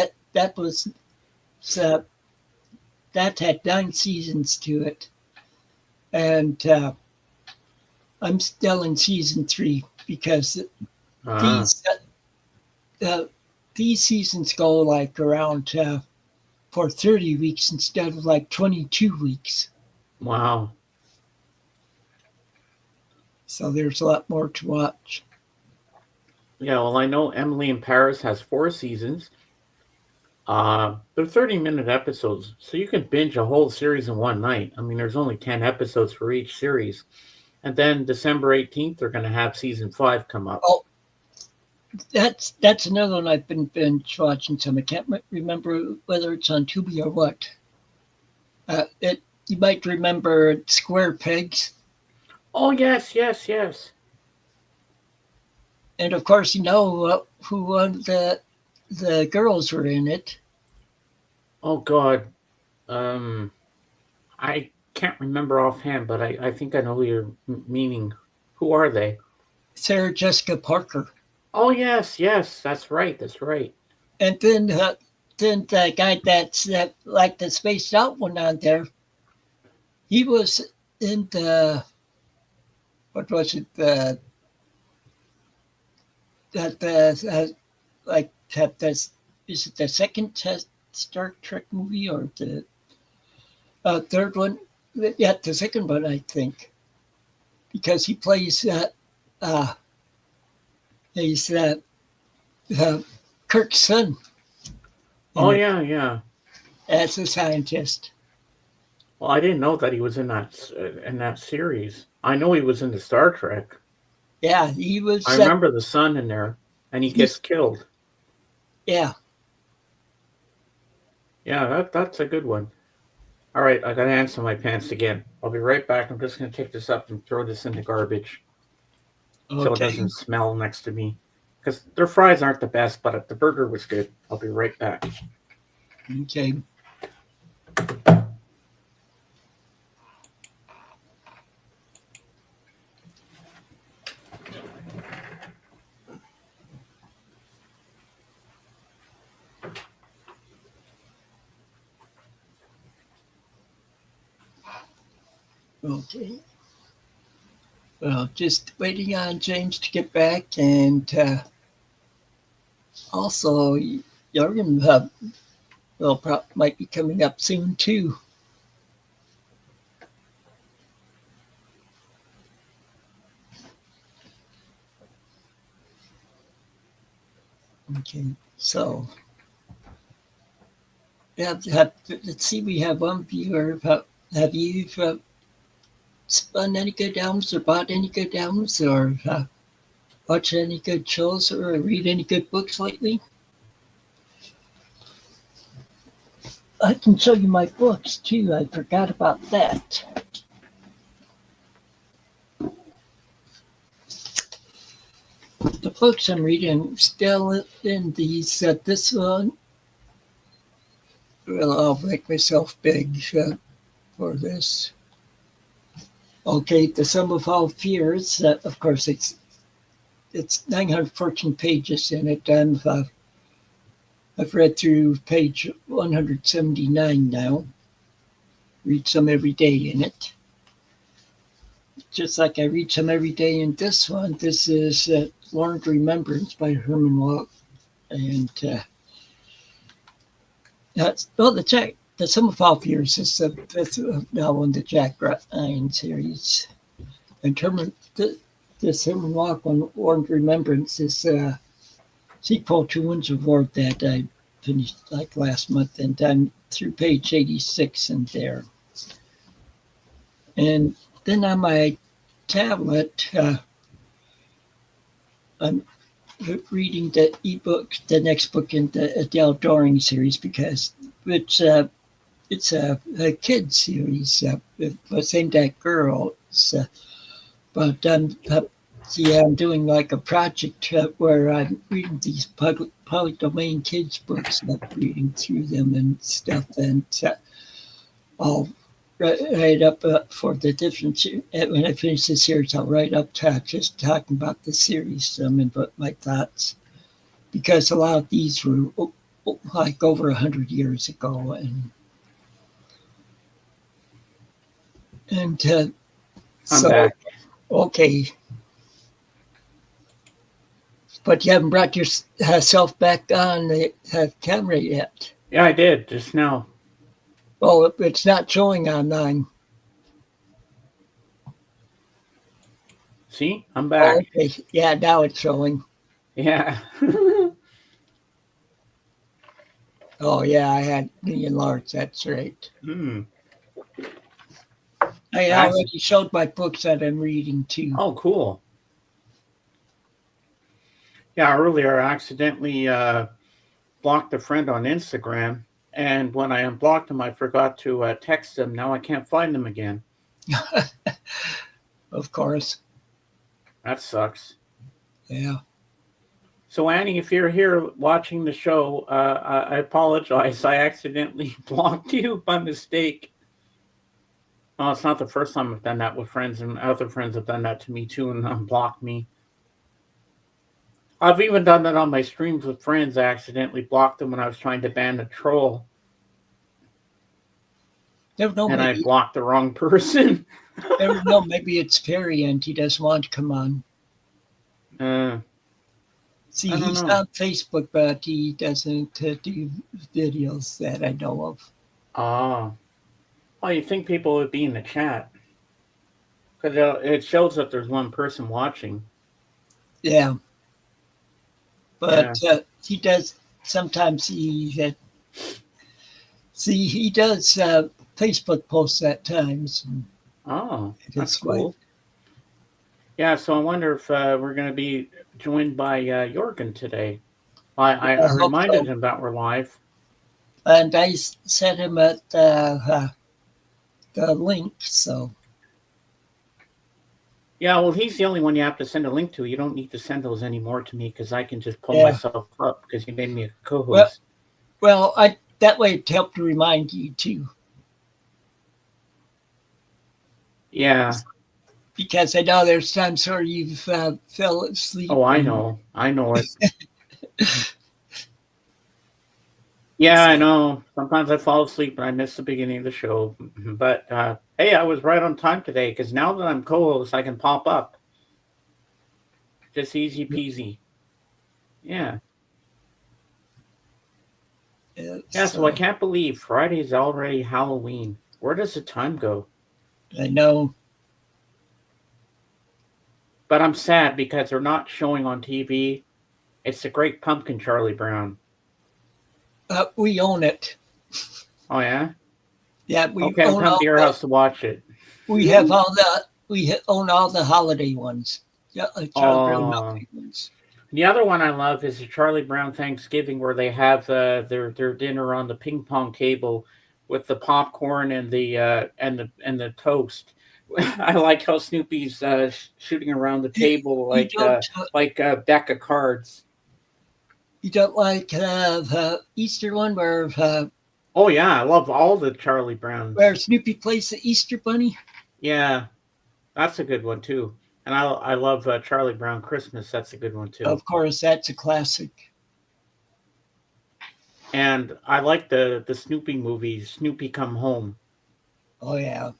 That had 9 seasons to it, and I'm still in season 3 because these seasons go like around for 30 weeks instead of like 22 weeks. Wow. So there's a lot more to watch. Yeah, well, I know Emily in Paris has 4 seasons. They're 30-minute episodes, so you can binge a whole series in one night. I mean, there's only 10 episodes for each series. And then December 18th, they're going to have season 5 come up. Oh, that's another one I've been binge watching some. I can't remember whether it's on Tubi or what. You might remember Square Pegs. Oh, yes. And of course, you know who the girls were in it. Oh, God. I can't remember offhand, but I think I know who you're meaning. Who are they? Sarah Jessica Parker. Oh, yes, that's right. And then the guy that's like the spaced out one on there, he was in the, what was it, is it the second Star Trek movie or the third one? Yeah, the second one, I think, because he plays he's Kirk's son. Oh, yeah. As a scientist. Well, I didn't know that he was in that series. I know he was in the Star Trek. Yeah, he was. I remember the son in there, and he gets killed. Yeah. Yeah, that's a good one. All right, I gotta answer my pants again. I'll be right back. I'm just gonna take this up and throw this in the garbage, so it doesn't smell next to me. Because their fries aren't the best, but the burger was good. I'll be right back. Okay. Okay. Well, just waiting on James to get back, and also Jorgen might be coming up soon too. Okay, so let's see. We have one viewer. Have you spun any good albums or bought any good albums or watched any good shows or read any good books lately? I can show you my books too. I forgot about that. The books I'm reading still in these. This one, well, I'll make myself big for this. Okay, The Sum of All Fears. Of course, it's 914 pages in it, and I've read through page 179 now. Read some every day in it. Just like I read some every day in this one. This is Learned Remembrance by Herman Wouk. And that's right. the Sum of All Fears is the fifth novel in the Jack Ryan series. In terms of the Human Walk on Warned Remembrance is a sequel to Winds of War that I finished like last month, and I'm through page 86 in there. And then on my tablet, I'm reading the ebook, the next book in the Adele Doring series, because it's a kid series. It's aimed at girls. But I'm doing like a project where I'm reading these public domain kids books, and I'm reading through them and stuff, and I'll write up for the different. When I finish the series, I'll write up just talking about the series, and my thoughts, because a lot of these were like over 100 years ago, and I'm so back. okay. But you haven't brought yourself back on the camera yet. Yeah, I did just now. Oh, it's not showing online. See, I'm Oh, back. okay. Yeah, now it's showing. Yeah. Oh, yeah, I had me enlarged. That's right. Hmm. I That's already showed my books that I'm reading too. oh cool. Yeah, earlier I accidentally blocked a friend on Instagram, and when I unblocked him, I forgot to text him. Now I can't find him again. Of course. That sucks. Yeah. So Annie, if you're here watching the show, I apologize. I accidentally blocked you by mistake. Well, it's not the first time I've done that with friends, and other friends have done that to me too and unblocked me. I've even done that on my streams with friends. I accidentally blocked them when I was trying to ban a troll, Never know, and I maybe blocked the wrong person. maybe it's Perry and he doesn't want to come on. See, I don't he's know. on Facebook, but he doesn't do videos that I know of. Oh. Well, you think people would be in the chat. Because it shows that there's one person watching. Yeah. Yeah. But he does, sometimes he does Facebook posts at times. Oh, that's His wife. cool. Yeah, so I wonder if we're going to be joined by Jorgen today. I I hope reminded so. him that we're live. And I sent him at the link, so. Yeah, well, he's the only one you have to send a link to. You don't need to send those anymore to me because I can just pull Yeah. myself up because you made me a co-host. Well, that way it helped to remind you too. Yeah. Because I know there's times where you've fell asleep. Oh, I know it. Yeah, I know. Sometimes I fall asleep and I miss the beginning of the show. But hey, I was right on time today because now that I'm co-host, I can pop up. Just easy peasy. Yeah. Yeah, so I can't believe Friday's already Halloween. Where does the time go? I know. But I'm sad because they're not showing on TV. It's the Great Pumpkin, Charlie Brown. We own it. Oh, yeah? Yeah, we Okay, I'll own come to your house to watch it. We have we own all the holiday ones. Yeah, Charlie Brown holiday ones. The other one I love is the Charlie Brown Thanksgiving, where they have their dinner on the ping pong table with the popcorn and the toast. I like how Snoopy's shooting around the table like a deck of cards. You don't like the Easter one where? Oh yeah, I love all the Charlie Browns. Where Snoopy plays the Easter Bunny. Yeah, that's a good one too. And I love Charlie Brown Christmas. That's a good one too. Of course, that's a classic. And I like the Snoopy movies. Snoopy Come Home. Oh yeah,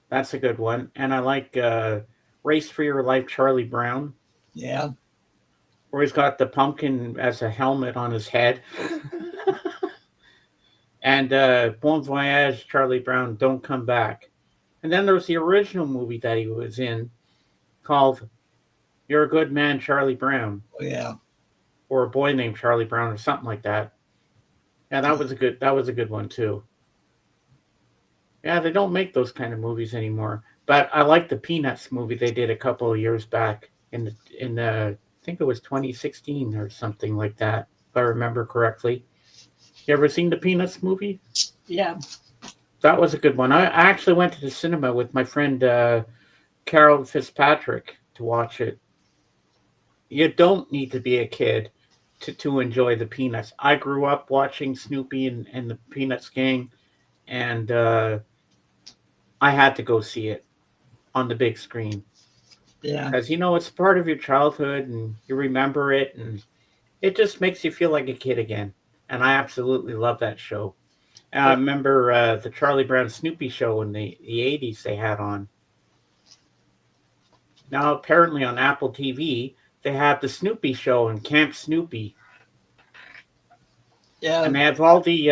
that's a good one. And I like Race for Your Life, Charlie Brown. Yeah, where he's got the pumpkin as a helmet on his head. and Bon Voyage, Charlie Brown, Don't Come Back. And then there was the original movie that he was in called You're a Good Man, Charlie Brown, Yeah. or A Boy Named Charlie Brown, or something like that. Yeah, that was a good one too. Yeah, they don't make those kind of movies anymore. But I like the Peanuts movie they did a couple of years back in I think it was 2016 or something like that, if I remember correctly. You ever seen the Peanuts movie? Yeah. That was a good one. I actually went to the cinema with my friend Carol Fitzpatrick to watch it. You don't need to be a kid to enjoy the Peanuts. I grew up watching Snoopy and the Peanuts gang, and I had to go see it on the big screen Yeah. because it's part of your childhood and you remember it, and it just makes you feel like a kid again. And I absolutely love that show. And I remember the Charlie Brown Snoopy show in the 80s they had on. Now, apparently on Apple TV, they have the Snoopy show and Camp Snoopy. Yeah. And they have all the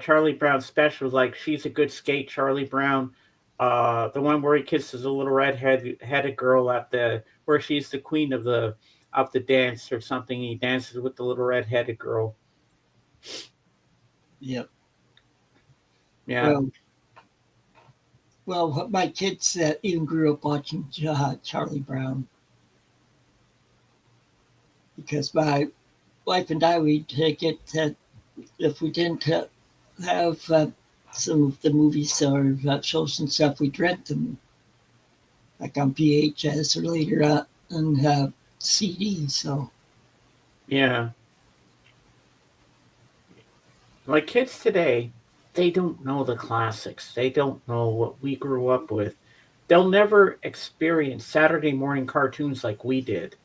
Charlie Brown specials, like She's a Good Skate, Charlie Brown. The one where he kisses a little headed girl where she's the queen of the dance or something. He dances with the little red-headed girl. Yep. Yeah. Well, my kids that even grew up watching Charlie Brown, because my wife and I, we take it that if we didn't have some of the movies or shows and stuff, we'd rent them, like on VHS or later on CD. So Yeah. Like kids today, they don't know the classics. They don't know what we grew up with. They'll never experience Saturday morning cartoons like we did.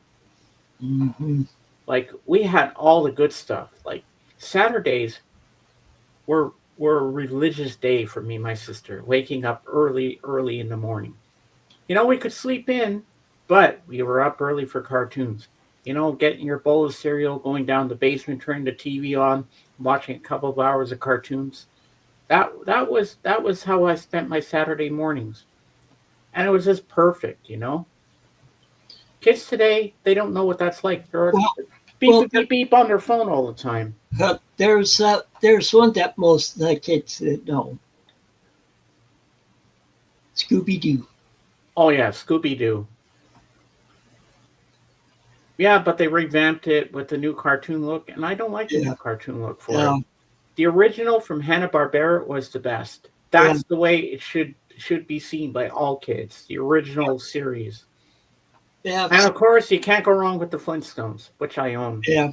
mhm. Like we had all the good stuff. Like Saturdays were a religious day for me and my sister, waking up early in the morning. We could sleep in, but we were up early for cartoons. Getting your bowl of cereal, going down the basement, turning the TV on, watching a couple of hours of cartoons. That was how I spent my Saturday mornings, and it was just perfect. Kids today, they don't know what that's like. They're Well, beep well, beep beep beep on their phone all the time. there's one that most kids know, Scooby Doo. Oh yeah, Scooby Doo. Yeah, but they revamped it with the new cartoon look, and I don't like the new Yeah. cartoon look for it. Yeah. The original from Hanna-Barbera was the best. Yeah. That's the way it should be seen by all kids. The original series. Yeah. And of course, you can't go wrong with the Flintstones, which I own, Yeah.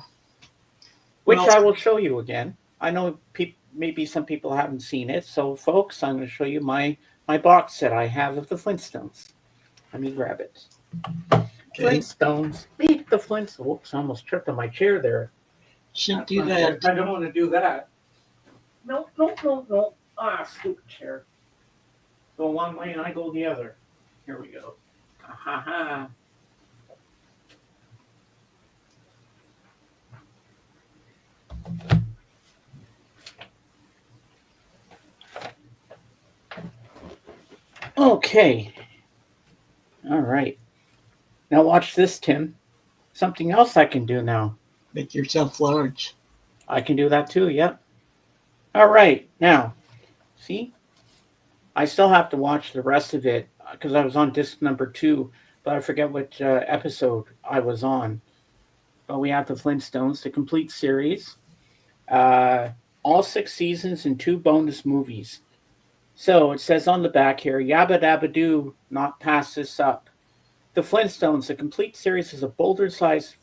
which Well, I will show you again. I know maybe some people haven't seen it, so folks, I'm going to show you my box set I have of the Flintstones. Let me grab it. okay. Flintstones. Meet the Flintstones. Whoops, I almost tripped on my chair there. Shouldn't do that. I don't want to do that. No, no, no, no. Stupid chair. Go one way and I go the other. Here we go. Ha ha. Okay. All right. Now watch this, Tim. Something else I can do now. Make yourself large. I can do that too. Yep. All right. Now, see, I still have to watch the rest of it because I was on disc number 2, but I forget which episode I was on. But we have the Flintstones, the complete series, uh, all 6 seasons and 2 bonus movies. So it says on the back here, Yabba Dabba Doo, not pass this up. The Flintstones, the complete series, is boulder-sized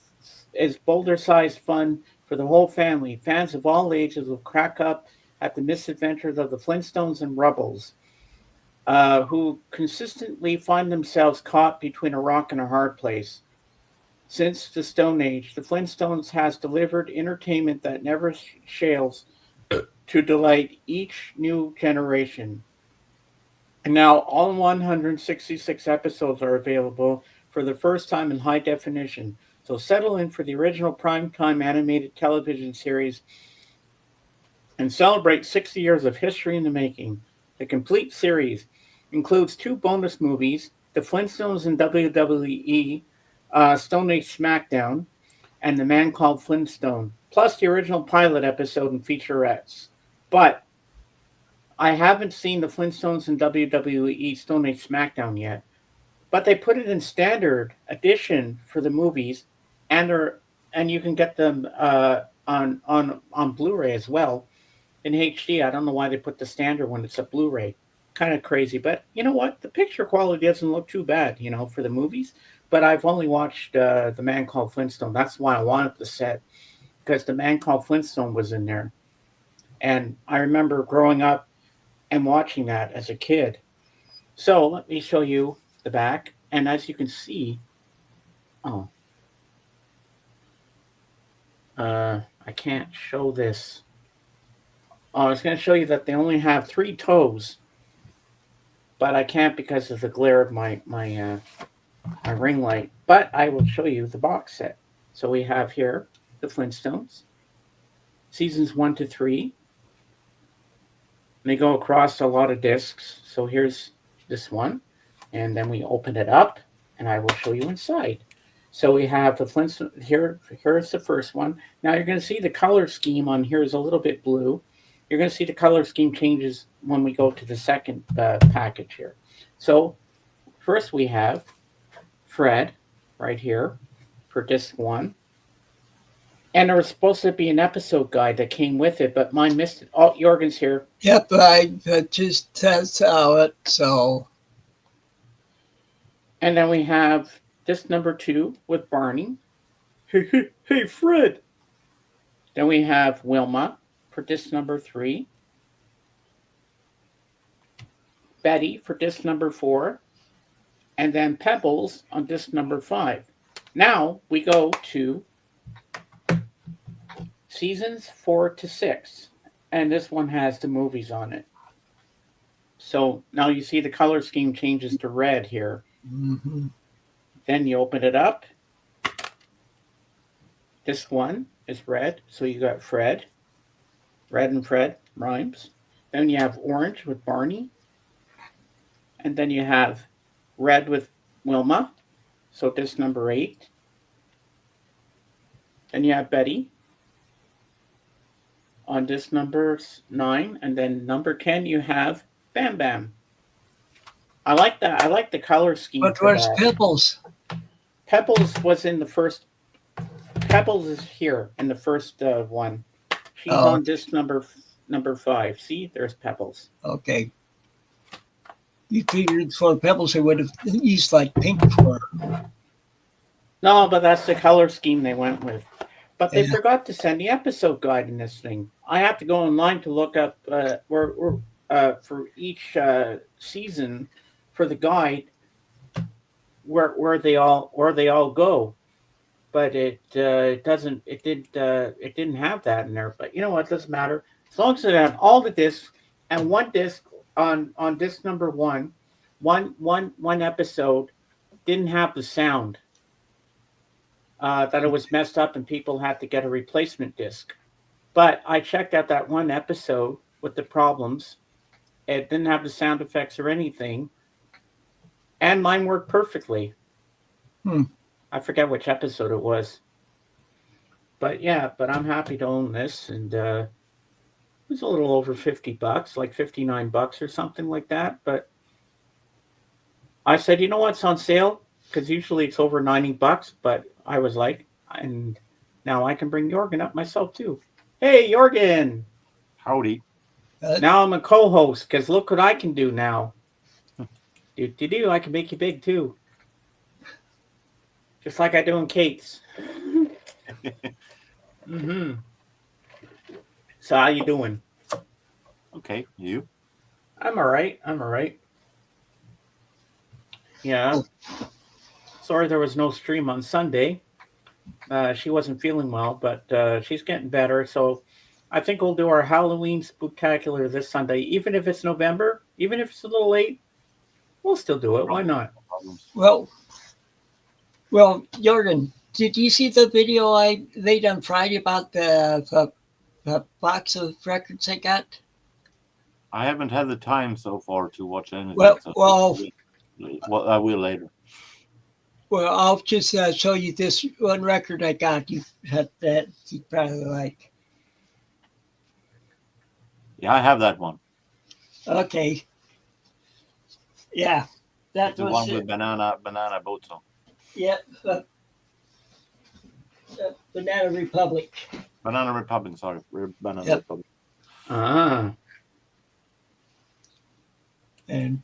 fun for the whole family. Fans of all ages will crack up at the misadventures of the Flintstones and Rubbles, who consistently find themselves caught between a rock and a hard place. Since the Stone Age, the Flintstones has delivered entertainment that never fails to delight each new generation. And now all 166 episodes are available for the first time in high definition. So settle in for the original primetime animated television series and celebrates 60 years of history in the making. The complete series includes 2 bonus movies, The Flintstones and WWE, Stone Age SmackDown, and The Man Called Flintstone, plus the original pilot episode and featurettes. But I haven't seen The Flintstones and WWE Stone Age SmackDown yet. But they put it in standard edition for the movies, and and you can get them on Blu-ray as well in HD. I don't know why they put the standard when it's a Blu-ray. Kind of crazy, but you know what? The picture quality doesn't look too bad, for the movies. But I've only watched The Man Called Flintstone. That's why I wanted the set, because The Man Called Flintstone was in there, and I remember growing up and watching that as a kid. So let me show you the back, and as you can see, I can't show this. I was going to show you that they only have 3 toes, but I can't because of the glare of my ring light. But I will show you the box set. So we have here the Flintstones, seasons 1 to 3. And they go across a lot of discs. So here's this one, and then we open it up, and I will show you inside. So we have the Flintstones here. Here's the first one. Now you're going to see the color scheme on here is a little bit blue. You're going to see the color scheme changes when we go to the second package here. So first we have Fred right here for disc 1. And there was supposed to be an episode guide that came with it, but mine missed it. Oh, Jorgen's here. Yep, I just saw it, so. And then we have disc number 2 with Barney. Hey, Fred. Then we have Wilma for disc number 3. Betty for disc number 4. And then Pebbles on disc number 5. Now we go to seasons 4 to 6. And this one has the movies on it. So now you see the color scheme changes to red here. Mm-hmm. Then you open it up. This one is red. So you got Fred. Red and Fred rhymes. Then you have orange with Barney. And then you have red with Wilma. So disc number 8. Then you have Betty on disc number 9. And then number 10 you have Bam Bam. I like that. I like the color scheme. But where's Pebbles? Pebbles was in the first. Pebbles is here in the first one. She's on disc number 5. See, there's Pebbles. Okay. You figured for Pebbles they would have used like pink for her. No, but that's the color scheme they went with. But they forgot to send the episode guide in this thing. I have to go online to look up for each season for the guide where they all go. But it didn't have that in there. But you know what? It doesn't matter. As long as it had all the discs and one disc on disc number 1, one episode didn't have the sound. That it was messed up and people had to get a replacement disc. But I checked out that one episode with the problems. It didn't have the sound effects or anything. And mine worked perfectly. I forget which episode it was. But yeah, I'm happy to own this. And it was a little over $50, like $59 or something like that. But I said, you know what's on sale? Because usually it's over $90, but I was like, and now I can bring Jorgen up myself too. Hey, Jorgen. Howdy. Now I'm a co-host because look what I can do now. I can make you big too. Just like I do in Kate's. So how you doing? Okay, you? I'm all right. Yeah. Sorry there was no stream on Sunday. She wasn't feeling well, but she's getting better. So I think we'll do our Halloween Spooktacular this Sunday. Even if it's November, even if it's a little late, we'll still do it. Why not? Well, Jorgen, did you see the video I made on Friday about the box of records I got? I haven't had the time so far to watch anything. Well, so well, I will later. well. I'll just show you this one record I got. You had that you probably like. Yeah, I have that one. Okay. Yeah, that It's the was one it. with banana boat song. Yep. Banana Republic. Banana Republic, sorry. Banana Yep. Republic. Ah. And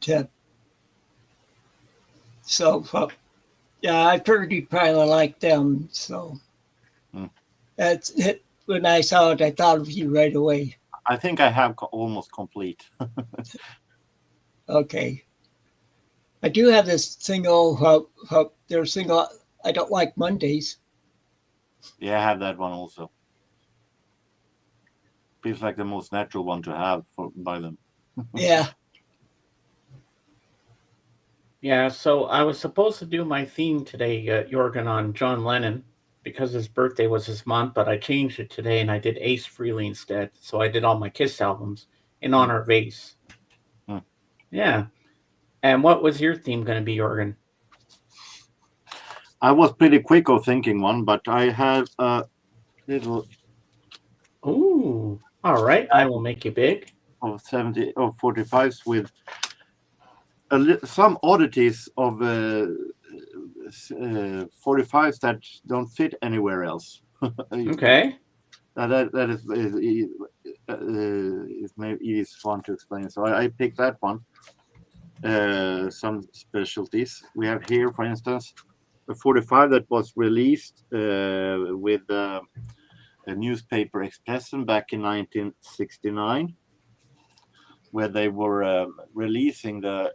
so, yeah, I heard you probably like them. So that's it. When I saw it, I thought of you right away. I think I have almost complete. Okay. I do have this single, their single, I Don't Like Mondays. Yeah, I have that one also. Feels like the most natural one to have by them. Yeah. Yeah, so I was supposed to do my theme today, Jorgen, on John Lennon, because his birthday was this month, but I changed it today and I did Ace Frehley instead. So I did all my Kiss albums in honor of Ace. Yeah. And what was your theme going to be, Jorgen? I was pretty quick of thinking one, but I have a little Ooh, all right. I will make you big. of 70 of 45s with some oddities of 45s that don't fit anywhere else. Okay. That is maybe easy fun to explain. So I picked that one. Some specialties we have here, for instance, a 45 that was released with the newspaper Expressen back in 1969, where they were releasing the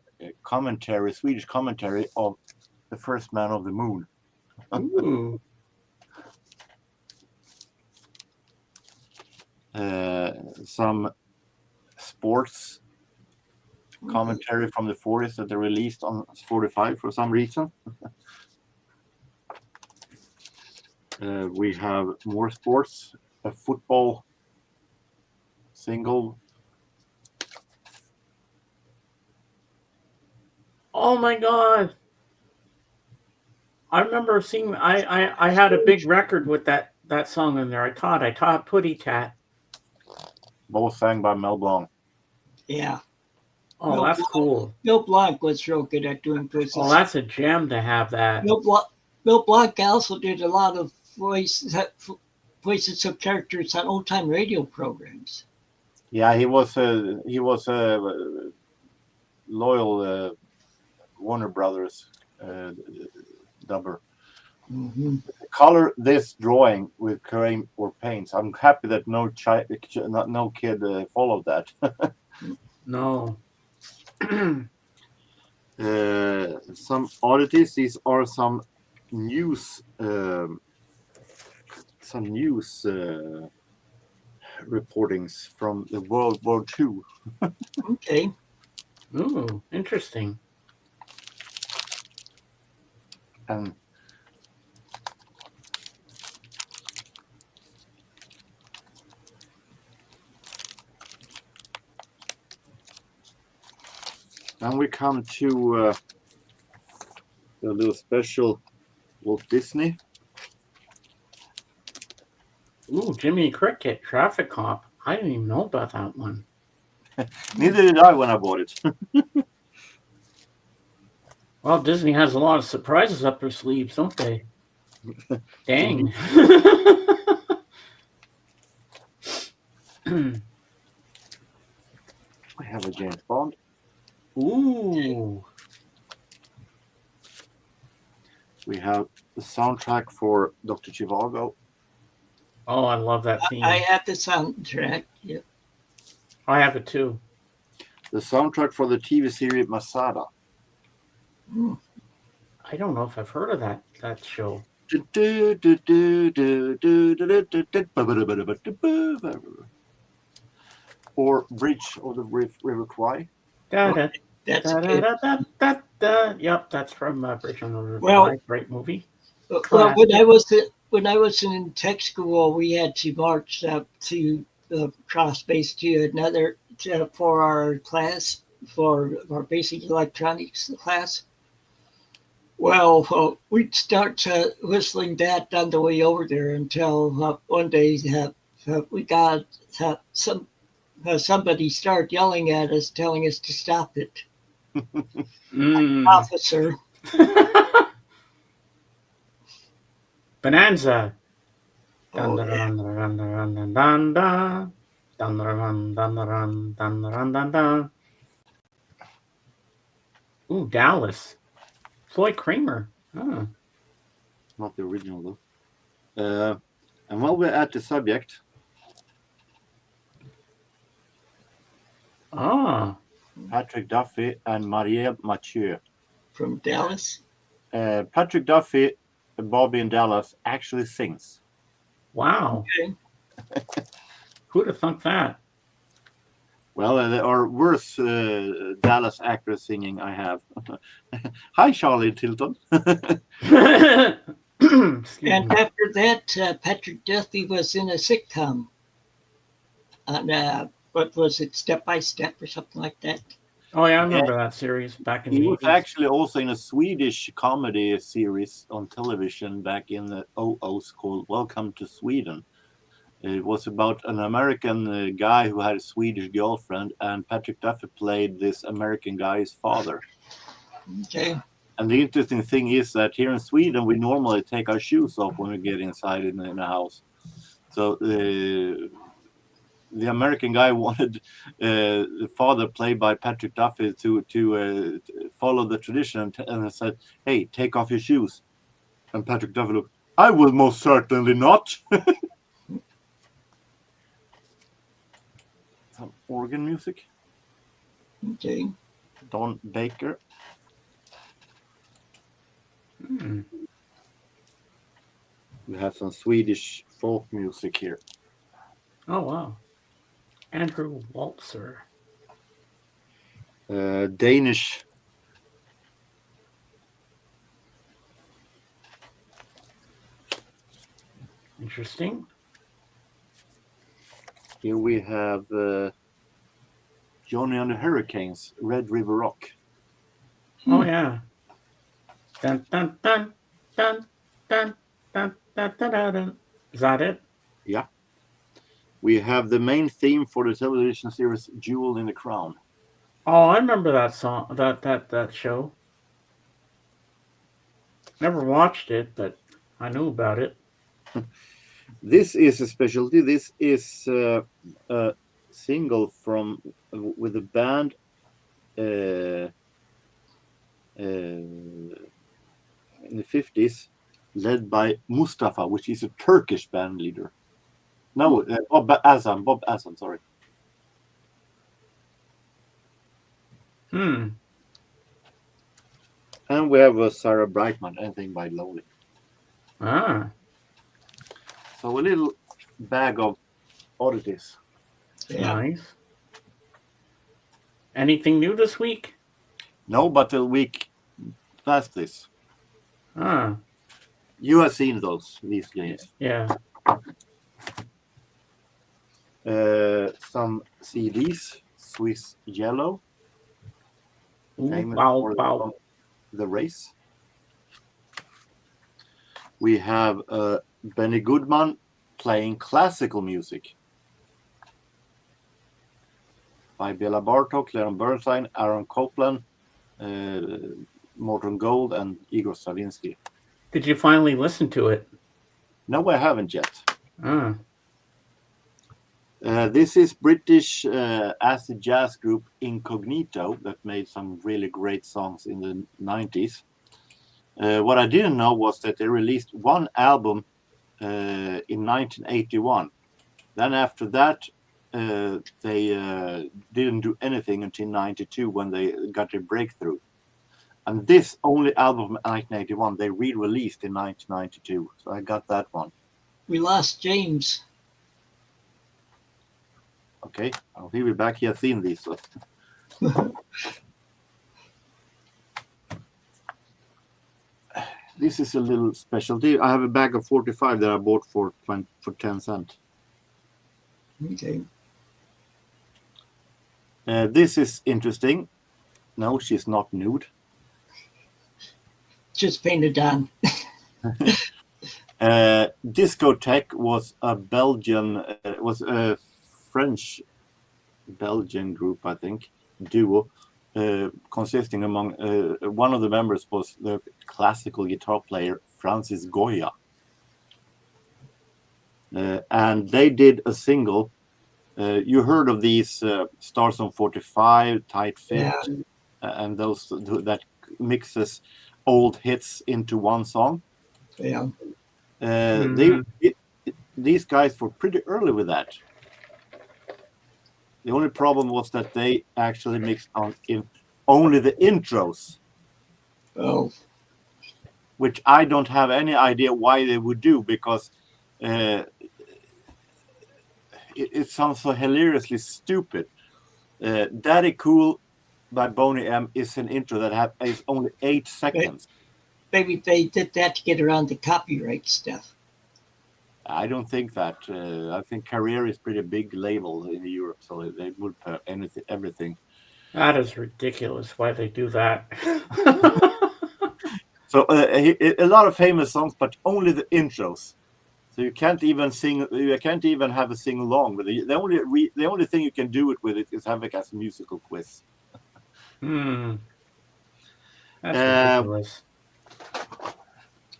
Swedish commentary of The First Man of the Moon. Ooh. Some sports commentary from the 40s that they released on 45 for some reason. We have more sports, a football single. Oh my God. I remember seeing I had a big record with that song in there. I taught Putty Tat. Both sang by Mel Blanc. Yeah. Oh, that's cool. Bill Blanc was real good at doing voices. Oh, that's a gem to have that. Bill Blanc also did a lot of voices of characters on old time radio programs. Yeah, he was a loyal Warner Brothers dubber. Mm-hmm. Color this drawing with cream or paints. I'm happy that no kid followed that. No. Some oddities. These are some news reportings from the World War II. Okay. Ooh, interesting. And then we come to a little special Walt Disney. Ooh, Jimmy Cricket, Traffic Cop. I didn't even know about that one. Neither did I when I bought it. Well, Disney has a lot of surprises up their sleeves, don't they? Dang. I have a James Bond. Ooh. We have the soundtrack for Dr. Zhivago. Oh, I love that theme. I have the soundtrack. Yep. I have it too. The soundtrack for the TV series Masada. I don't know if I've heard of that show. Or Bridge of the River Kwai. That's good. Yep, that's from Bridge on the River Well- Kwai. Great movie. Well, when I was in tech school, we had to march up to cross base to another for our class, for our basic electronics class. Well, we'd start whistling that on the way over there until one day we got somebody started yelling at us, telling us to stop it. Officer. Bonanza. Oh, Dun, yeah. dun, dun, dun, dun, dun, dun, dun. Dun, dun, dun, dun, dun, dun, dun, dun. Ooh, Dallas. Floyd Kramer. Oh. Not the original though. And while we're at the subject, Patrick Duffy and Marielle Mathieu. From Dallas. Patrick Duffy, Bobby in Dallas, actually sings. Wow. Okay. Who'd have thunk that? Well, there are worse Dallas actors singing. I have. Hi, Charlie Tilton. Excuse And me. after that, Patrick Duffy was in a sitcom. On what was it, Step by Step or something like that? Oh, yeah, I remember that series back in He the was 80s. actually also in a Swedish comedy series on television back in the 00s called Welcome to Sweden. It was about an American guy who had a Swedish girlfriend, and Patrick Duffy played this American guy's father. Okay. And the interesting thing is that here in Sweden, we normally take our shoes off when we get inside in a house. So the American guy wanted the father, played by Patrick Duffy, to follow the tradition, and said, "Hey, take off your shoes." And Patrick Duffy looked, "I will most certainly not." Some organ music. Okay. Don Baker. We have some Swedish folk music here. Oh, wow. Andrew Waltzer. Danish. Interesting. Here we have Johnny and the Hurricanes, Red River Rock. Oh, yeah. Dun, dun, dun, dun, dun, dun, dun, dun, dun, dun. Is that it? Yeah. We have the main theme for the television series Jewel in the Crown. Oh, I remember that song, that show. Never watched it, but I knew about it. This is a specialty. This is a single from with a band in the 50s, led by Mustafa, which is a Turkish band leader. No, Bob Azam, sorry. And we have Sarah Brightman, Anything by Lonely. So a little bag of oddities. Yeah. Nice. Anything new this week? No, but the week past this. You have seen these games. Yeah. Some CDs, Swiss Yellow. Ooh, Famous wow, for wow. The Race. We have Benny Goodman playing classical music by Bela Bartok, Leon Bernstein, Aaron Copland, Morton Gold, and Igor Stravinsky. Did you finally listen to it? No, I haven't yet. This is British acid jazz group Incognito that made some really great songs in the 90s. What I didn't know was that they released one album in 1981. Then after that, they didn't do anything until 92 when they got their breakthrough. And this only album from 1981 they re-released in 1992. So I got that one. We lost James. Okay, I'll be back. He has seen these. So. This is a little specialty. I have a bag of 45 that I bought for 10 cents. Okay. This is interesting. No, she's not nude. Just painted on. Discotheque was a French Belgian group, I think, duo, consisting among one of the members was the classical guitar player Francis Goya, and they did a single. You heard of these Stars on 45, Tight Fit, Yeah. and those that mixes old hits into one song. Yeah. These guys were pretty early with that. The only problem was that they actually mixed on in only the intros, Oh. which I don't have any idea why they would do, because it sounds so hilariously stupid. Daddy Cool by Boney M is an intro that is only 8 seconds. Maybe they did that to get around the copyright stuff. I don't think that. I think Career is pretty big label in Europe, so they would put everything. That is ridiculous. Why they do that? So a lot of famous songs, but only the intros. So you can't even sing. You can't even have a sing along with it. The only thing you can do it with it is have it as a musical quiz. That's ridiculous.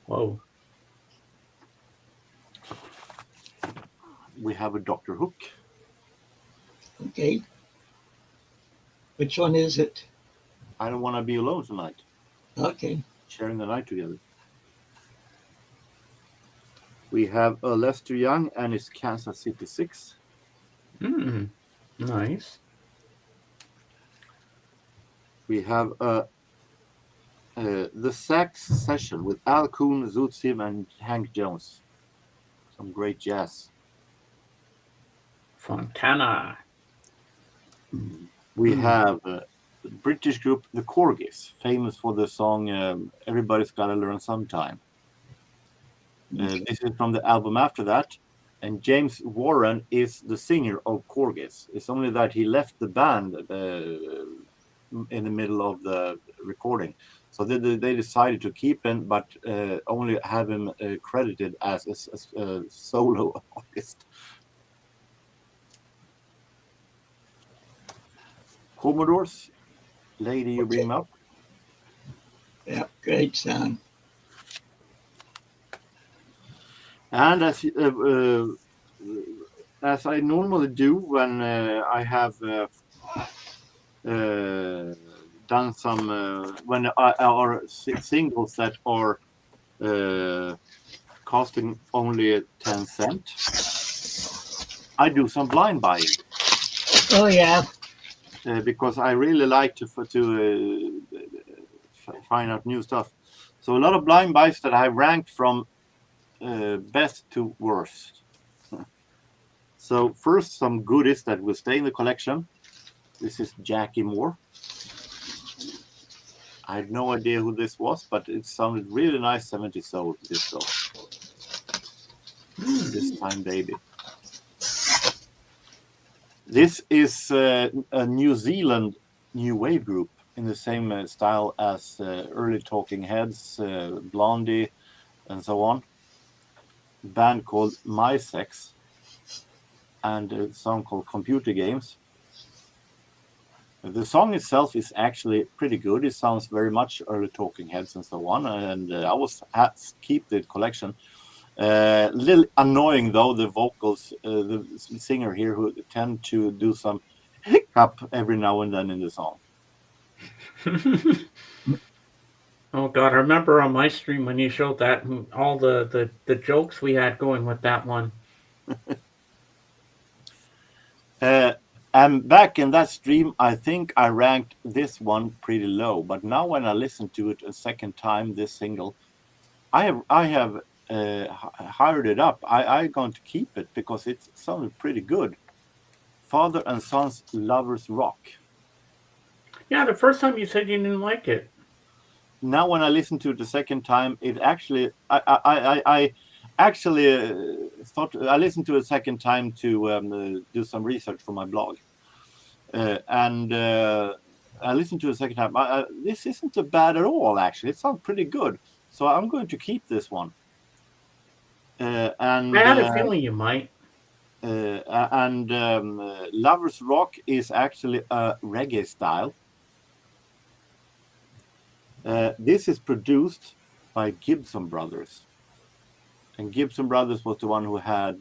Whoa. We have a Dr. Hook. Okay. Which one is it? I Don't Want to Be Alone Tonight. Okay. Sharing the night together. We have a Lester Young and his Kansas City 6. Nice. We have the Sax Session with Al Coon, Zoot Sim, and Hank Jones. Some great jazz. Fontana. We have the British group The Corgis, famous for the song Everybody's Gotta Learn Sometime. This is from the album after that, and James Warren is the singer of Corgis. It's only that he left the band in the middle of the recording. So they decided to keep him, but only have him credited as a solo artist. Commodores, Lady You Bring Me Up. Yeah, great song. And as I normally do when I have done some when are singles that are costing only 10 cents, I do some blind buying. Oh yeah. Because I really like to find out new stuff. So a lot of blind buys that I ranked from best to worst. So first, some goodies that will stay in the collection. This is Jackie Moore. I had no idea who this was, but it sounded really nice 70s soul disco. This Time Baby. This is a New Zealand new wave group in the same style as early Talking Heads, Blondie, and so on. A band called My Sex, and a song called Computer Games. The song itself is actually pretty good. It sounds very much early Talking Heads and so on, and I was keep the collection. Little annoying though, the vocals, the singer here who tend to do some hiccup every now and then in the song. Oh God, I remember on my stream when you showed that and all the jokes we had going with that one. And back in that stream, I think I ranked this one pretty low. But now when I listen to it a second time, this single, I have hired it up. I'm going to keep it because it sounded pretty good. Father and Son's Lovers Rock. Yeah, the first time you said you didn't like it. Now when I listen to it the second time, it actually I actually I listened to it a second time to do some research for my blog, and I listened to it a second time. This isn't bad at all, actually. It sounds pretty good. So I'm going to keep this one. And I had a feeling you might. Lovers Rock is actually a reggae style. This is produced by Gibson Brothers. And Gibson Brothers was the one who had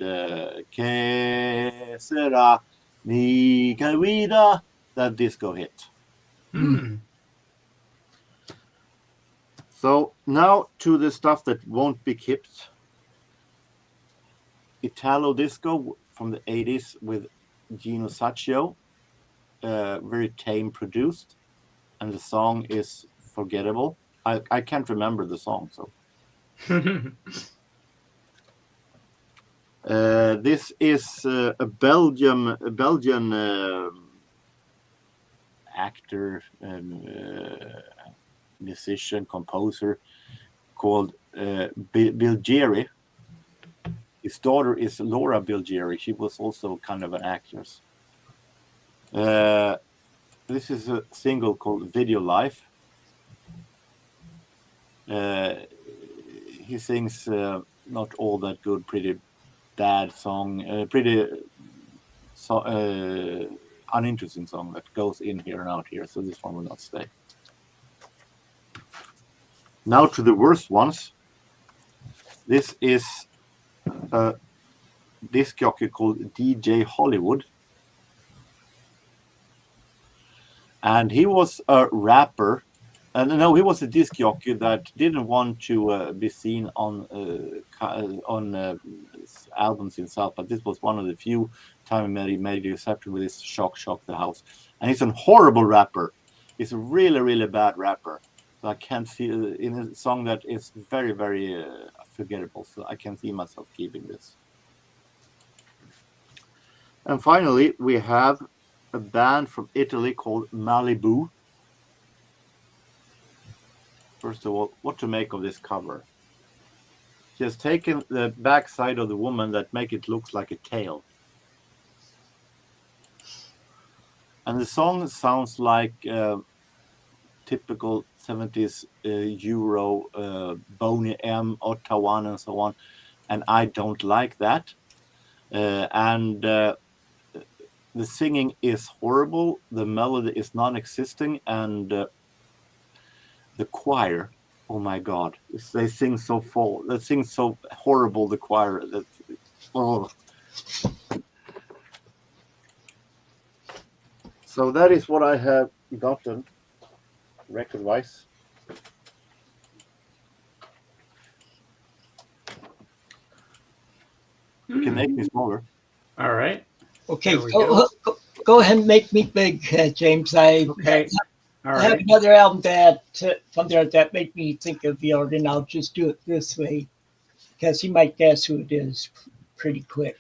Que Sera Mi Vida, that disco hit. So now to the stuff that won't be kept. Italo disco from the 80s with Gino Sacchio, very tame produced, and the song is forgettable. I can't remember the song, so. This is a Belgian actor and musician, composer called Bilgeri. His daughter is Laura Bilgeri. She was also kind of an actress. This is a single called Video Life. He sings not all that good, pretty bad song, uninteresting song that goes in here and out here, so this one will not stay. Now to the worst ones. This is a disc jockey called DJ Hollywood, and he was a rapper. No, he was a disc jockey that didn't want to be seen on albums himself, but this was one of the few times he made the exception with his Shock the House. And he's a horrible rapper. He's a really, really bad rapper. So I can't see in a song that is very, very forgettable. So I can't see myself keeping this. And finally, we have a band from Italy called Malibu. First of all, what to make of this cover? She has taken the back side of the woman that make it look like a tail. And the song sounds like typical 70s Euro, Boney M, Ottawa, and so on. And I don't like that. The singing is horrible. The melody is non-existing. And the choir, oh my God, they sing so full. They sing so horrible, the choir. That, oh. So that is what I have gotten record-wise. You can make me smaller. All right. Okay, go ahead and make me big, James. Okay. I have another album that from there that made me think of the organ. I'll just do it this way because you might guess who it is pretty quick.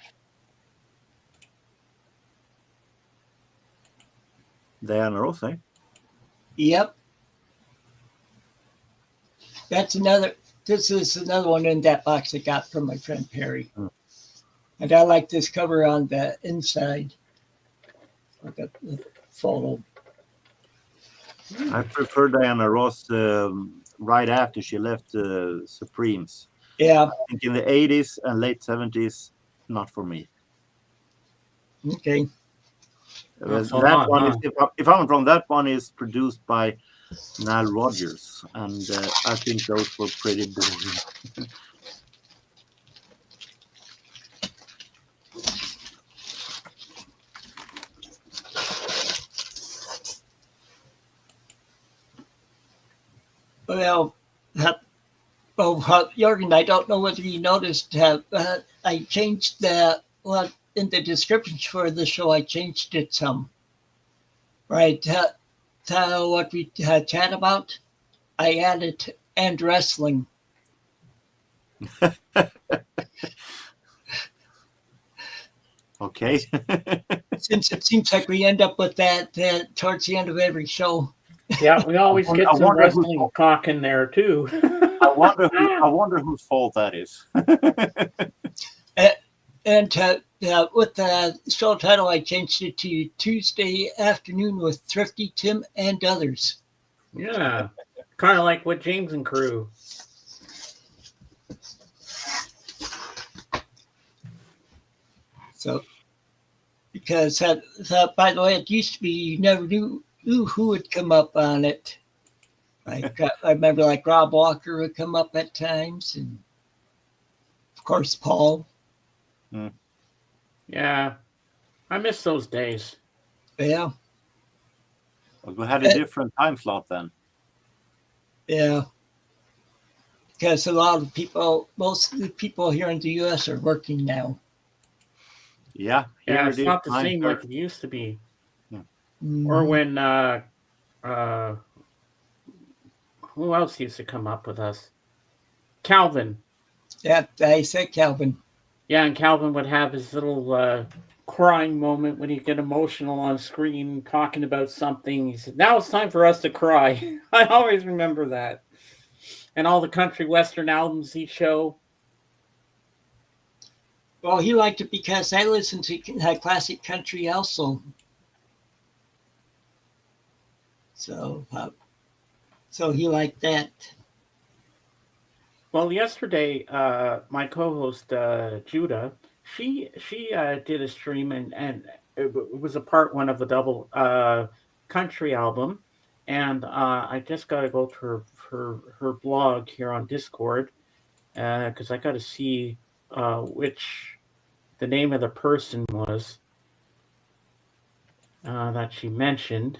Diana Ross, eh? Yep. This is another one in that box I got from my friend Perry. And I like this cover on the inside. I got the photo. I prefer Diana Ross right after she left Supremes. Yeah. I think in the 80s and late 70s, not for me. Okay. That one is, if I'm wrong, that one is produced by Nile Rodgers, and I think those were pretty boring. Well, Jorgen, I don't know whether you noticed, I changed in the description for the show, I changed it some. Right, to what we chat about, I added and wrestling. Okay. Since it seems like we end up with that towards the end of every show. Yeah, we always get some wrestling talk in there too. I wonder whose fault that is. And with the show title, I changed it to Tuesday Afternoon with Thrifty, Tim, and Others. Yeah. Kind of like what James and crew. So, because by the way, it used to be you never knew who would come up on it. Like I remember, like Rob Walker would come up at times, and of course Paul. Yeah. I miss those days. Yeah, But we had a different time slot then. yeah. Because a lot of people, most of the people here in the U.S. are working now. Yeah. Yeah, Here it's it is, not the same 9:30. like it used to be. Mhm. Or when who else used to come up with us? Calvin. Yeah, I said Calvin. Yeah, and Calvin would have his little crying moment when he'd get emotional on screen talking about something. He said, "Now it's time for us to cry." I always remember that. And all the country western albums he'd show. Well, he liked it because I listened to classic country also. So, so he liked that. Well, yesterday, my co-host Judah, she did a stream and it was a part one of a double country album, and I just got to go to her blog here on Discord because I got to see which the name of the person was that she mentioned.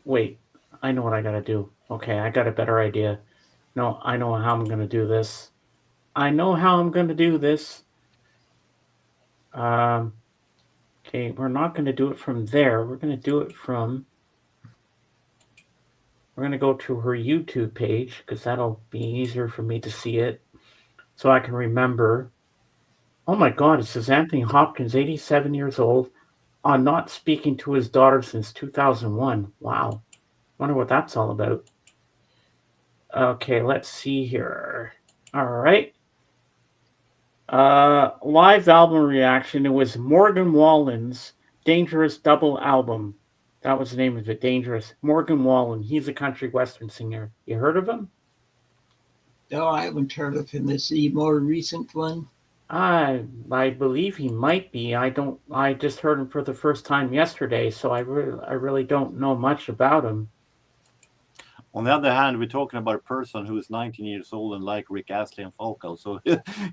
Wait, I know what I gotta do. Okay, I got a better idea. No, I know how I'm gonna do this. I know how I'm gonna do this. Okay, we're not gonna do it from there. We're gonna do it from. We're gonna go to her YouTube page because that'll be easier for me to see it, so I can remember. Oh my God! It says Anthony Hopkins, 87 years old, on not speaking to his daughter since 2001. Wow. Wonder what that's all about. Okay, let's see here. All right. Live album reaction. It was Morgan Wallen's Dangerous Double Album. That was the name of it, Dangerous. Morgan Wallen. He's a country western singer. You heard of him? No, I haven't heard of him. Is he more recent one? I believe he might be. I just heard him for the first time yesterday, so I really don't know much about him. On the other hand, we're talking about a person who is 19 years old and like Rick Astley and Falco, so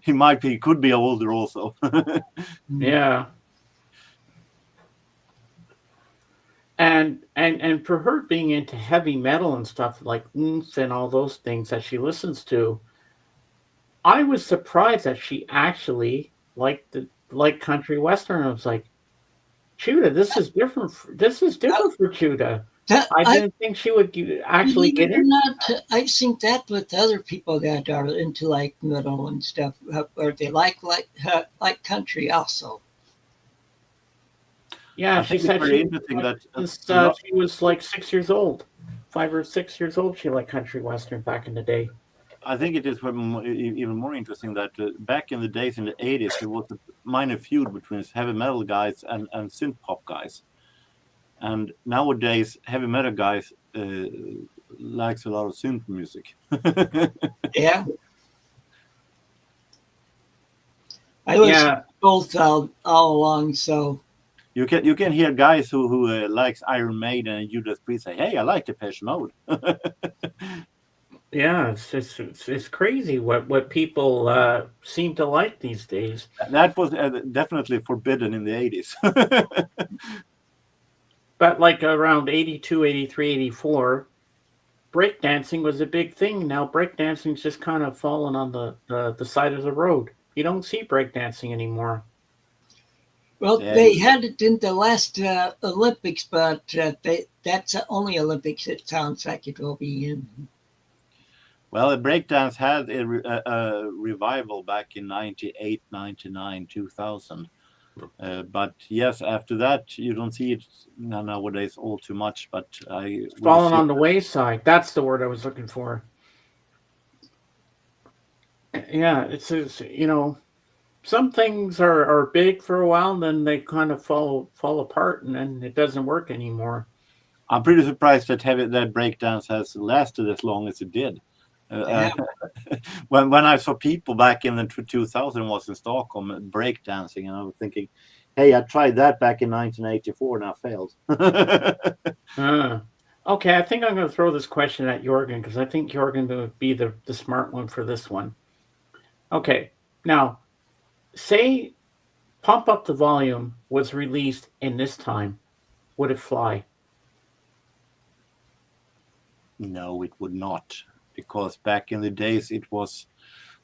he could be older also. Yeah. And for her being into heavy metal and stuff like Oomph and all those things that she listens to, I was surprised that she actually liked country western. I was like, Judah, this is different. This is different for Judah. I didn't think she would actually get it. I've seen that with other people that are into like metal and stuff, or they like country also. Yeah, she said she was like 6 years old, 5 or 6 years old. She liked country western back in the day. I think it is even more interesting that back in the days in the 80s, there was a minor feud between heavy metal guys and synth pop guys. And nowadays, heavy metal guys likes a lot of synth music. Yeah. I listen to both all along, so. You can hear guys who likes Iron Maiden and Judas Priest say, "Hey, I like Depeche Mode." Yeah, it's crazy what people seem to like these days. That was definitely forbidden in the 80s. But like around 82, 83, 84, breakdancing was a big thing. Now breakdancing's just kind of fallen on the side of the road. You don't see breakdancing anymore. Well, yeah. They had it in the last Olympics, but that's the only Olympics it sounds like it will be in. Well, the breakdance had a revival back in 98, 99, 2000. But yes, after that, you don't see it nowadays all too much. But I It's will fallen see. on the wayside. That's the word I was looking for. Yeah, it's some things are big for a while, and then they kind of fall apart, and then it doesn't work anymore. I'm pretty surprised that that breakdance has lasted as long as it did. Yeah. When I saw people back in the 2000 was in Stockholm breakdancing, and I was thinking, hey, I tried that back in 1984 and I failed. Uh, okay, I think I'm going to throw this question at Jorgen because I think Jorgen would be the smart one for this one. Okay, now say Pump Up the Volume was released in this time. Would it fly? No, it would not, because back in the days it was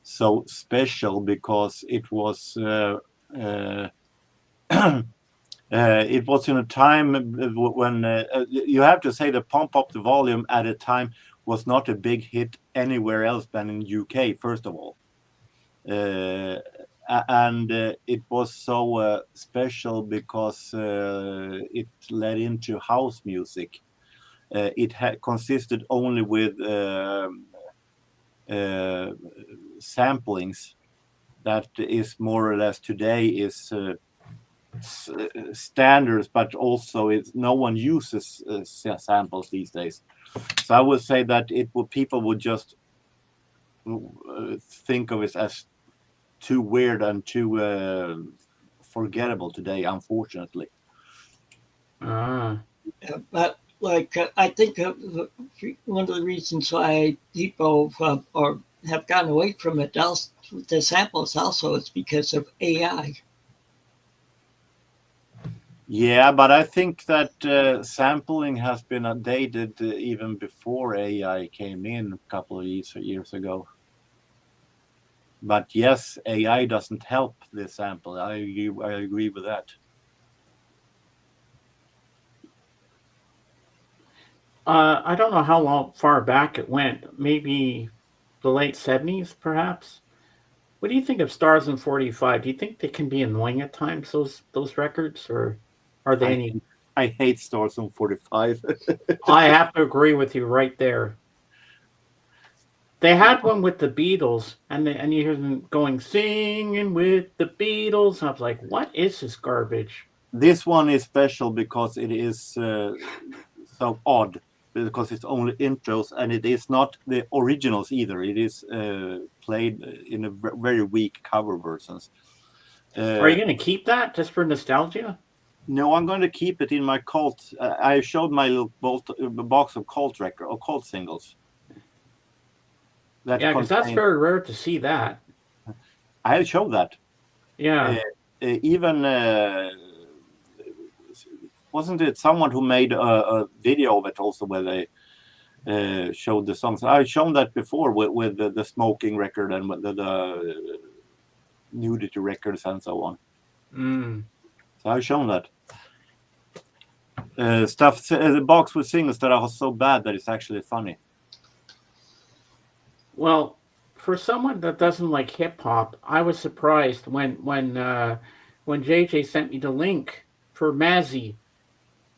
so special because it was uh, it was in a time when you have to say that Pump Up the Volume at a time was not a big hit anywhere else than in UK, first of all. And it was so special because it led into house music. It had consisted only with samplings that is more or less today is standards, but also no one uses samples these days. So I would say that people would just think of it as too weird and too forgettable today, unfortunately. Ah, But like I think one of the reasons why people or have gotten away from it, the samples also, is because of AI. Yeah, but I think that sampling has been updated even before AI came in a couple of years ago. But yes, AI doesn't help the sample. I agree with that. I don't know how far back it went. Maybe the late 70s, perhaps. What do you think of Stars in 45? Do you think they can be annoying at times, those records, or are they I any? I hate Stars on 45. I have to agree with you right there. They had one with the Beatles, and you hear them going singing with the Beatles. I was like, what is this garbage? This one is special because it is so odd, because it's only intros and it is not the originals either. It is played in a very weak cover versions. Are you Uh, going to keep that just for nostalgia? no, I'm going to keep it in my cult. I showed my little box of cult record or cult singles that Yeah, because that's contain. very rare to see that. I showed that. Yeah. Even wasn't it someone who made a video of it also where they showed the songs? I've shown that before with the smoking record and with the nudity records and so on. Mm. So I've shown that stuff. The box with singles that are so bad that it's actually funny. Well, for someone that doesn't like hip hop, I was surprised when JJ sent me the link for Mazzy,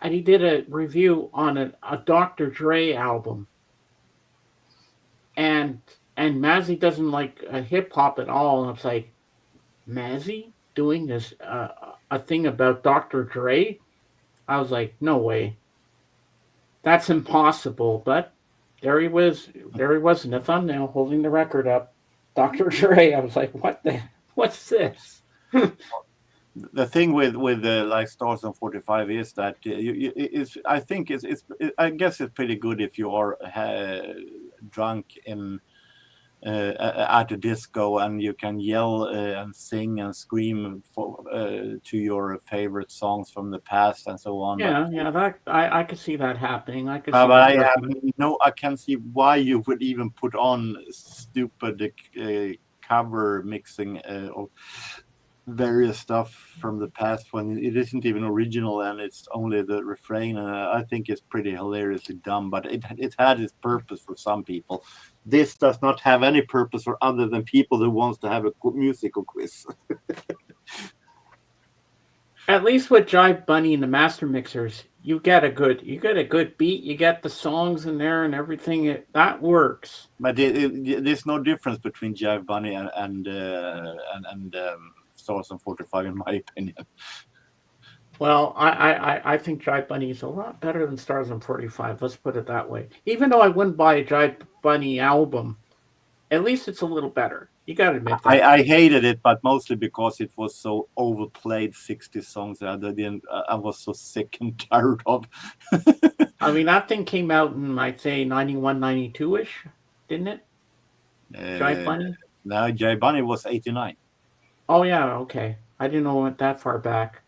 and he did a review on a Dr. Dre album, and Mazzy doesn't like hip hop at all, and I was like, Mazzy doing this a thing about Dr. Dre? I was like, no way, that's impossible. But there he was in the thumbnail holding the record up, Dr. Dre. I was like, what's this? The thing with like Stars on 45 is that I think I guess it's pretty good if you are drunk in at a disco and you can yell and sing and scream to your favorite songs from the past and so on. Yeah, yeah, that I could see that happening. I could see But that I have working. I can't see why you would even put on stupid cover mixing of various stuff from the past when it isn't even original and it's only the refrain. And I think it's pretty hilariously dumb, but it had its purpose for some people. This does not have any purpose for other than people who wants to have a musical quiz. At least with Jive Bunny and the Master Mixers, you get a good beat. You get the songs in there and everything. That works. But there's no difference between Jive Bunny and Stars on 45, in my opinion. Well, I think Jive Bunny is a lot better than Stars on 45. Let's put it that way. Even though I wouldn't buy a Jive Bunny album, at least it's a little better. You got to admit that. I hated it, but mostly because it was so overplayed. 60 songs that I was so sick and tired of. I mean, that thing came out in, I'd say, 91, 92-ish, didn't it? Jive Bunny? No, Jive Bunny was 89. Oh, yeah, okay. I didn't know it went that far back.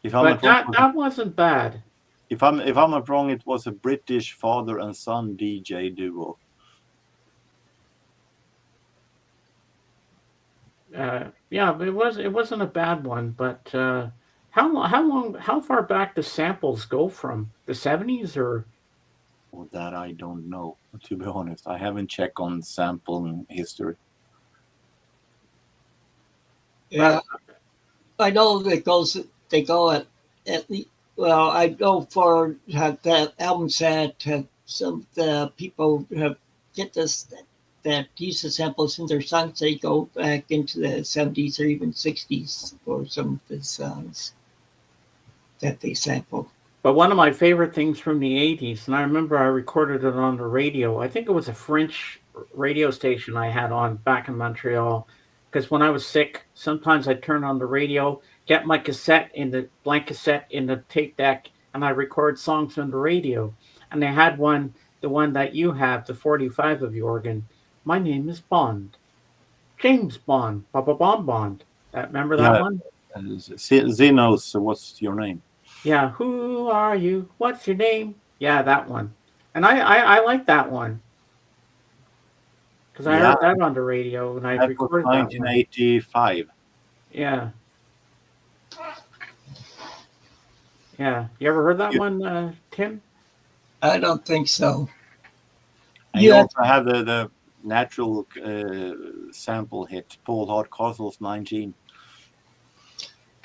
But that wasn't bad. If I'm not wrong, it was a British father and son DJ duo. Yeah, it wasn't a bad one, but how far back do samples go from? The 70s or? Well, that I don't know, to be honest. I haven't checked on sample history. Yeah, I know they go at least. Well, I know for that album set, some of the people have get this that use the samples in their songs. They go back into the 70s or even 60s for some of the songs that they sample. But one of my favorite things from the 80s, and I remember I recorded it on the radio. I think it was a French radio station I had on back in Montreal. Because when I was sick, sometimes I'd turn on the radio, get my blank cassette in the tape deck, and I record songs on the radio. And they had the one that you have, the 45 of Jorgen. My name is Bond. James Bond. Papa Bond. Remember that one? Zenos, what's your name? Yeah, who are you? What's your name? Yeah, that one. And I like that one. Because I heard that on the radio and I recorded that 1985. Yeah. Yeah. You ever heard that one, Tim? I don't think so. You also have the natural sample hit, Paul Hardcastle's 19.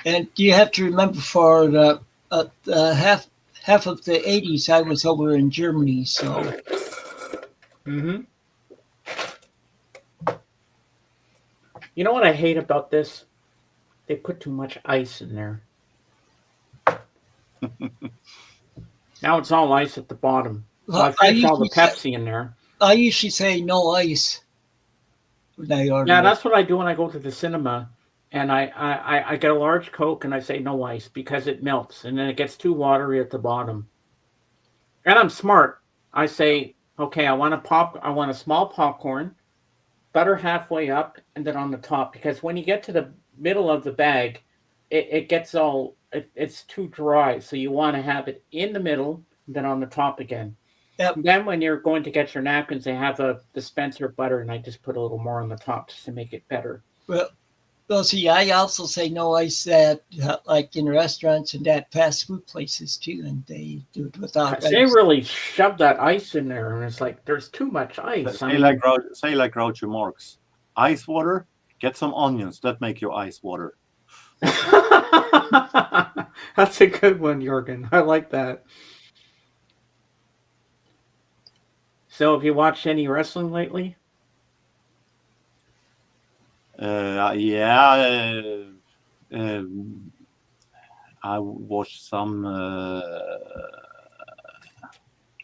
And you have to remember for the half of the 80s, I was over in Germany, so. Mm-hmm. You know what I hate about this? They put too much ice in there. Now it's all ice at the bottom. So I finished all the Pepsi in there. I usually say no ice when I order. Yeah, that's what I do when I go to the cinema. And I get a large Coke and I say no ice because it melts and then it gets too watery at the bottom. And I'm smart. I say, okay, I want a small popcorn, butter halfway up and then on the top, because when you get to the middle of the bag, it gets it's too dry. So you want to have it in the middle and then on the top again. Yep. And then when you're going to get your napkins, they have a dispenser butter and I just put a little more on the top just to make it better. Well, see, I also say no ice that like in restaurants and that fast food places too, and they do it without ice. They really shove that ice in there, and it's like there's too much ice. Say like Groucho Marx. Ice water, get some onions. That make your ice water. That's a good one, Jorgen. I like that. So have you watched any wrestling lately? I watched some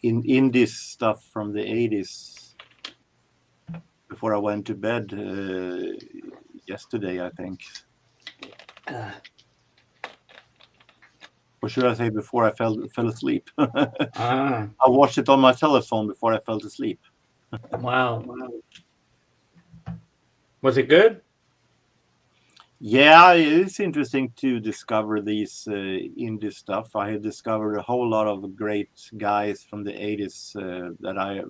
indie stuff from the 80s before I went to bed yesterday, I think. Or should I say before I fell asleep? I watched it on my telephone before I fell asleep. Wow. Was it good? Yeah, it's interesting to discover these indie stuff. I had discovered a whole lot of great guys from the 80s that I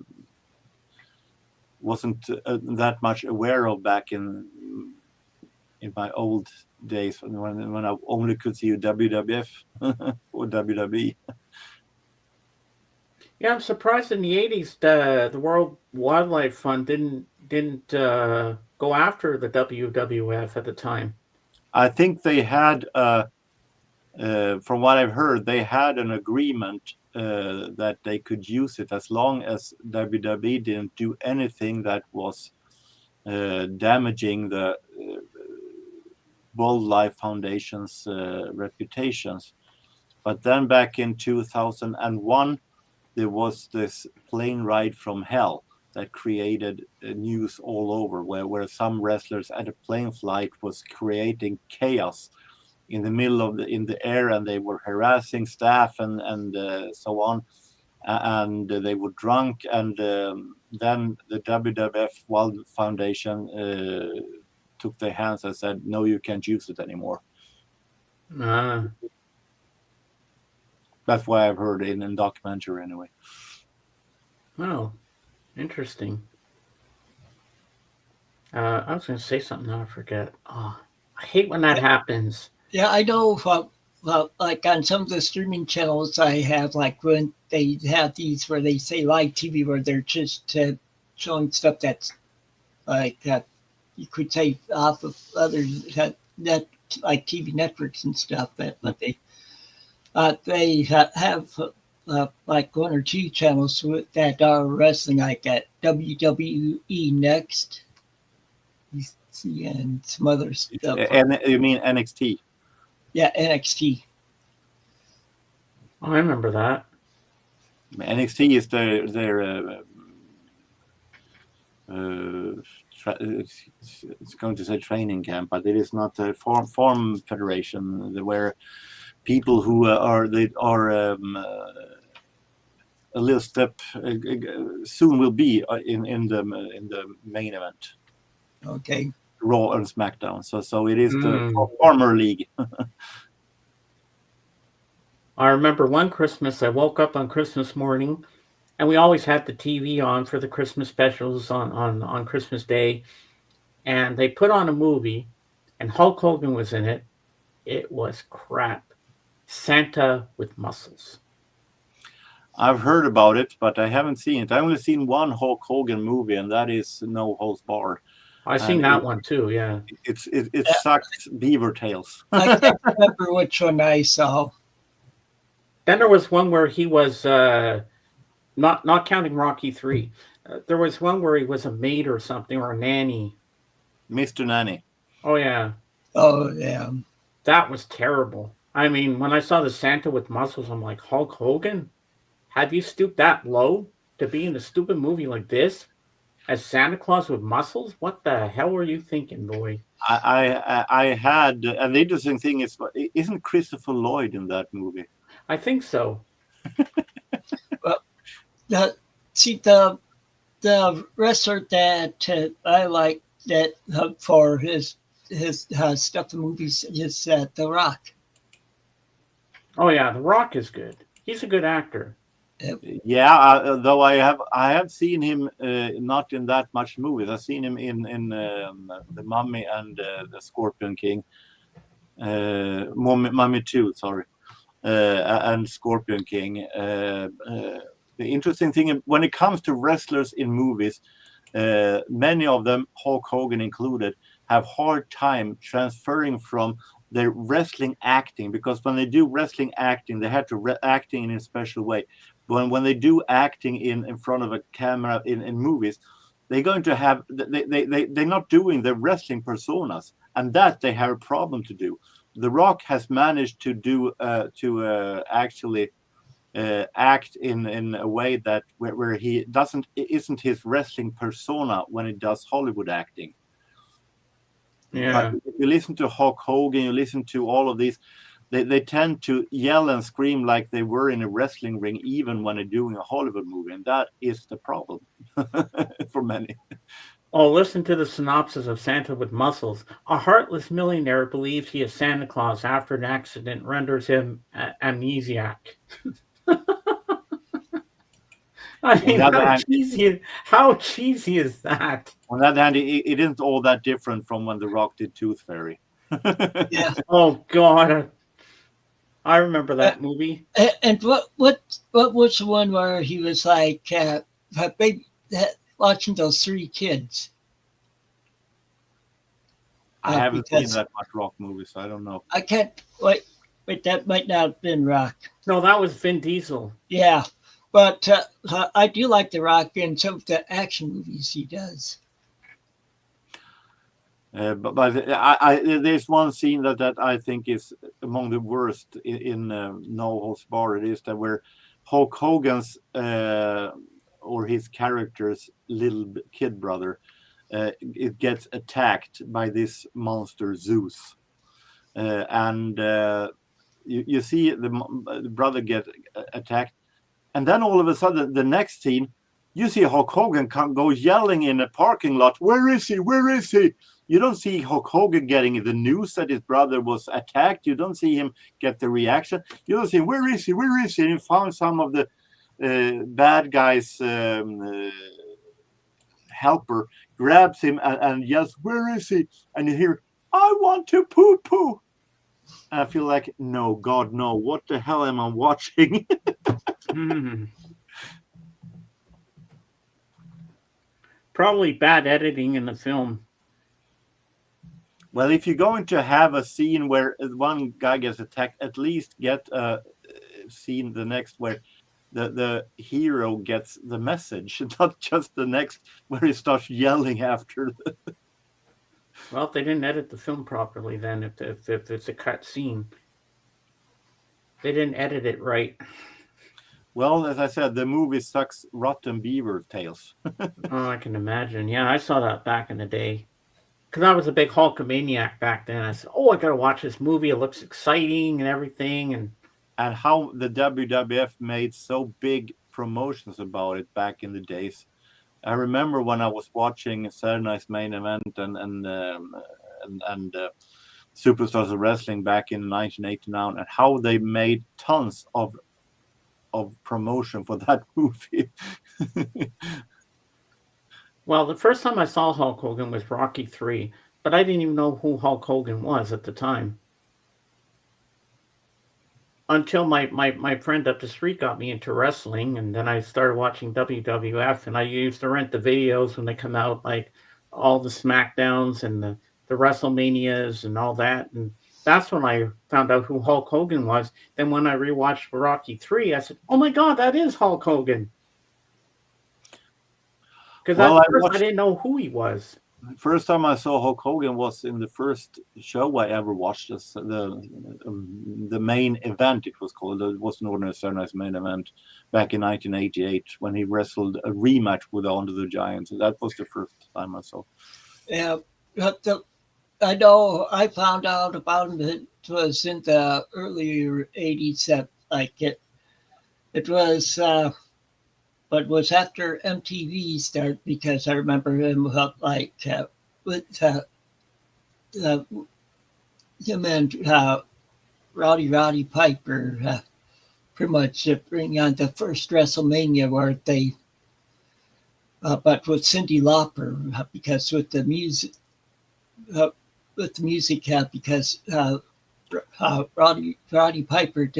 wasn't that much aware of back in my old days when I only could see WWF or WWE. Yeah, I'm surprised in the 80s the World Wildlife Fund didn't go after the WWF at the time. I think they had, from what I've heard, they had an agreement that they could use it as long as WWE didn't do anything that was damaging the Wildlife Foundation's reputations. But then back in 2001, there was this plane ride from hell that created news all over, where some wrestlers at a plane flight was creating chaos in the middle of in the air, and they were harassing staff and so on, and they were drunk, and then the WWF World Foundation took their hands and said, no, you can't use it anymore. That's why I've heard it in documentary anyway. Oh, interesting. I was going to say something now I forget. Oh, I hate when that happens. Yeah, I know. Like on some of the streaming channels, I have like when they have these where they say live TV, where they're just showing stuff that's like you could say off of other net like TV networks and stuff. But they have like one or two channels that are wrestling, like at WWE Next, and some other stuff. And you mean NXT? Yeah, NXT. Oh, I remember that. NXT is their it's going to say training camp, but it is not a form federation where people who are a little step soon will be in the main event. Okay. Raw and SmackDown. So it is the former league. I remember one Christmas I woke up on Christmas morning, and we always had the TV on for the Christmas specials on Christmas Day, and they put on a movie, and Hulk Hogan was in it. It was crap. Santa with muscles. I've heard about it, but I haven't seen it. I've only seen one Hulk Hogan movie, and that is No Holds Barred. I've seen that one too, yeah. It sucks beaver tails. I can't remember which one I saw. Then there was one where he was not counting Rocky 3. There was one where he was a maid or something, or a nanny. Mr. Nanny. Oh yeah. Oh yeah. That was terrible. I mean, when I saw the Santa with muscles, I'm like, Hulk Hogan? Have you stooped that low to be in a stupid movie like this? As Santa Claus with muscles? What the hell were you thinking, boy? I had, and the interesting thing is, isn't Christopher Lloyd in that movie? I think so. Well, the wrestler that I like that for his stuff in movies is The Rock. Oh yeah, The Rock is good. He's a good actor. Yeah, though I have seen him not in that much movies. I've seen him in The Mummy and The Scorpion King, Mummy 2, sorry, and Scorpion King. The interesting thing when it comes to wrestlers in movies, many of them, Hulk Hogan included, have hard time transferring from their wrestling acting, because when they do wrestling acting, they have to acting in a special way. When they do acting in front of a camera in movies, they're going to have they're not doing the wrestling personas, and that they have a problem to do. The Rock has managed to do actually act in a way that where he isn't his wrestling persona when he does Hollywood acting. Yeah. But if you listen to Hulk Hogan, you listen to all of these, they tend to yell and scream like they were in a wrestling ring, even when they're doing a Hollywood movie, and that is the problem for many. Oh, listen to the synopsis of Santa with Muscles. A heartless millionaire believes he is Santa Claus after an accident renders him amnesiac. I mean, how cheesy is that? On that hand, it isn't all that different from when The Rock did Tooth Fairy. Yeah. Oh God, I remember that movie. And what was the one where he was like watching those three kids? I haven't seen because that much rock movies, so I don't know. I can't wait. Wait, that might not have been Rock. No, that was Vin Diesel. Yeah, but I do like The Rock in some of the action movies he does. But there's one scene that I think is among the worst in No Holds Barred. It is that where Hulk Hogan's or his character's little kid brother it gets attacked by this monster Zeus, and you see the brother get attacked, and then all of a sudden the next scene you see Hulk Hogan go yelling in a parking lot, "Where is he? Where is he?" You don't see Hulk Hogan getting the news that his brother was attacked. You don't see him get the reaction. You don't see him, "Where is he? Where is he?" And he found some of the bad guys' helper, grabs him and yells, "Where is he?" And you hear, "I want to poo poo." And I feel like, no, God, no. What the hell am I watching? Probably bad editing in the film. Well, if you're going to have a scene where one guy gets attacked, at least get a scene the next where the hero gets the message, not just the next where he starts yelling after. Well, if they didn't edit the film properly, then if it's a cut scene, they didn't edit it right. Well, as I said, the movie sucks rotten beaver tails. Oh, I can imagine. Yeah, I saw that back in the day. Because I was a big Hulkamaniac back then. I said, "Oh, I got to watch this movie. It looks exciting and everything." And how the WWF made so big promotions about it back in the days. I remember when I was watching Saturday Night's Main Event and Superstars of Wrestling back in 1989, and how they made tons of promotion for that movie. Well, the first time I saw Hulk Hogan was Rocky 3, but I didn't even know who Hulk Hogan was at the time. Until my friend up the street got me into wrestling, and then I started watching WWF, and I used to rent the videos when they come out, like all the SmackDowns and the WrestleManias and all that. And that's when I found out who Hulk Hogan was. Then when I rewatched Rocky 3, I said, "Oh my God, that is Hulk Hogan." Because at first I didn't know who he was. First time I saw Hulk Hogan was in the first show I ever watched. The main event, it was called. It was an ordinary Saturday Night's Main Event back in 1988 when he wrestled a rematch with Andre the Giant. So that was the first time I saw. Yeah, I know I found out about him. It was in the earlier 80s that it was. But was after MTV started because I remember him with him and Roddy Piper pretty much bring on the first WrestleMania where they, but with Cyndi Lauper because with the music, because Roddy Piper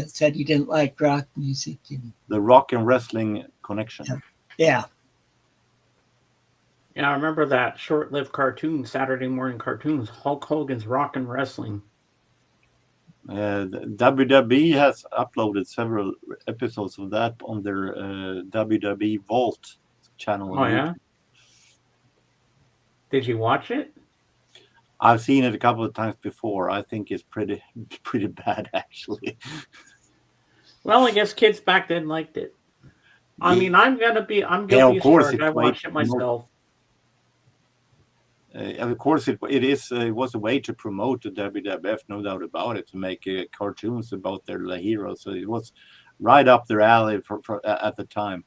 said he didn't like rock music. And the rock and wrestling connection. Yeah. Yeah, I remember that short-lived cartoon, Saturday morning cartoons, Hulk Hogan's Rock and Wrestling. WWE has uploaded several episodes of that on their WWE Vault channel. Oh, yeah? Did you watch it? I've seen it a couple of times before. I think it's pretty bad, actually. Well, I guess kids back then liked it. I mean, I'm guilty as charged. I watched it myself. Of course, it was a way to promote the WWF, no doubt about it, to make cartoons about their heroes. So it was right up their alley at the time.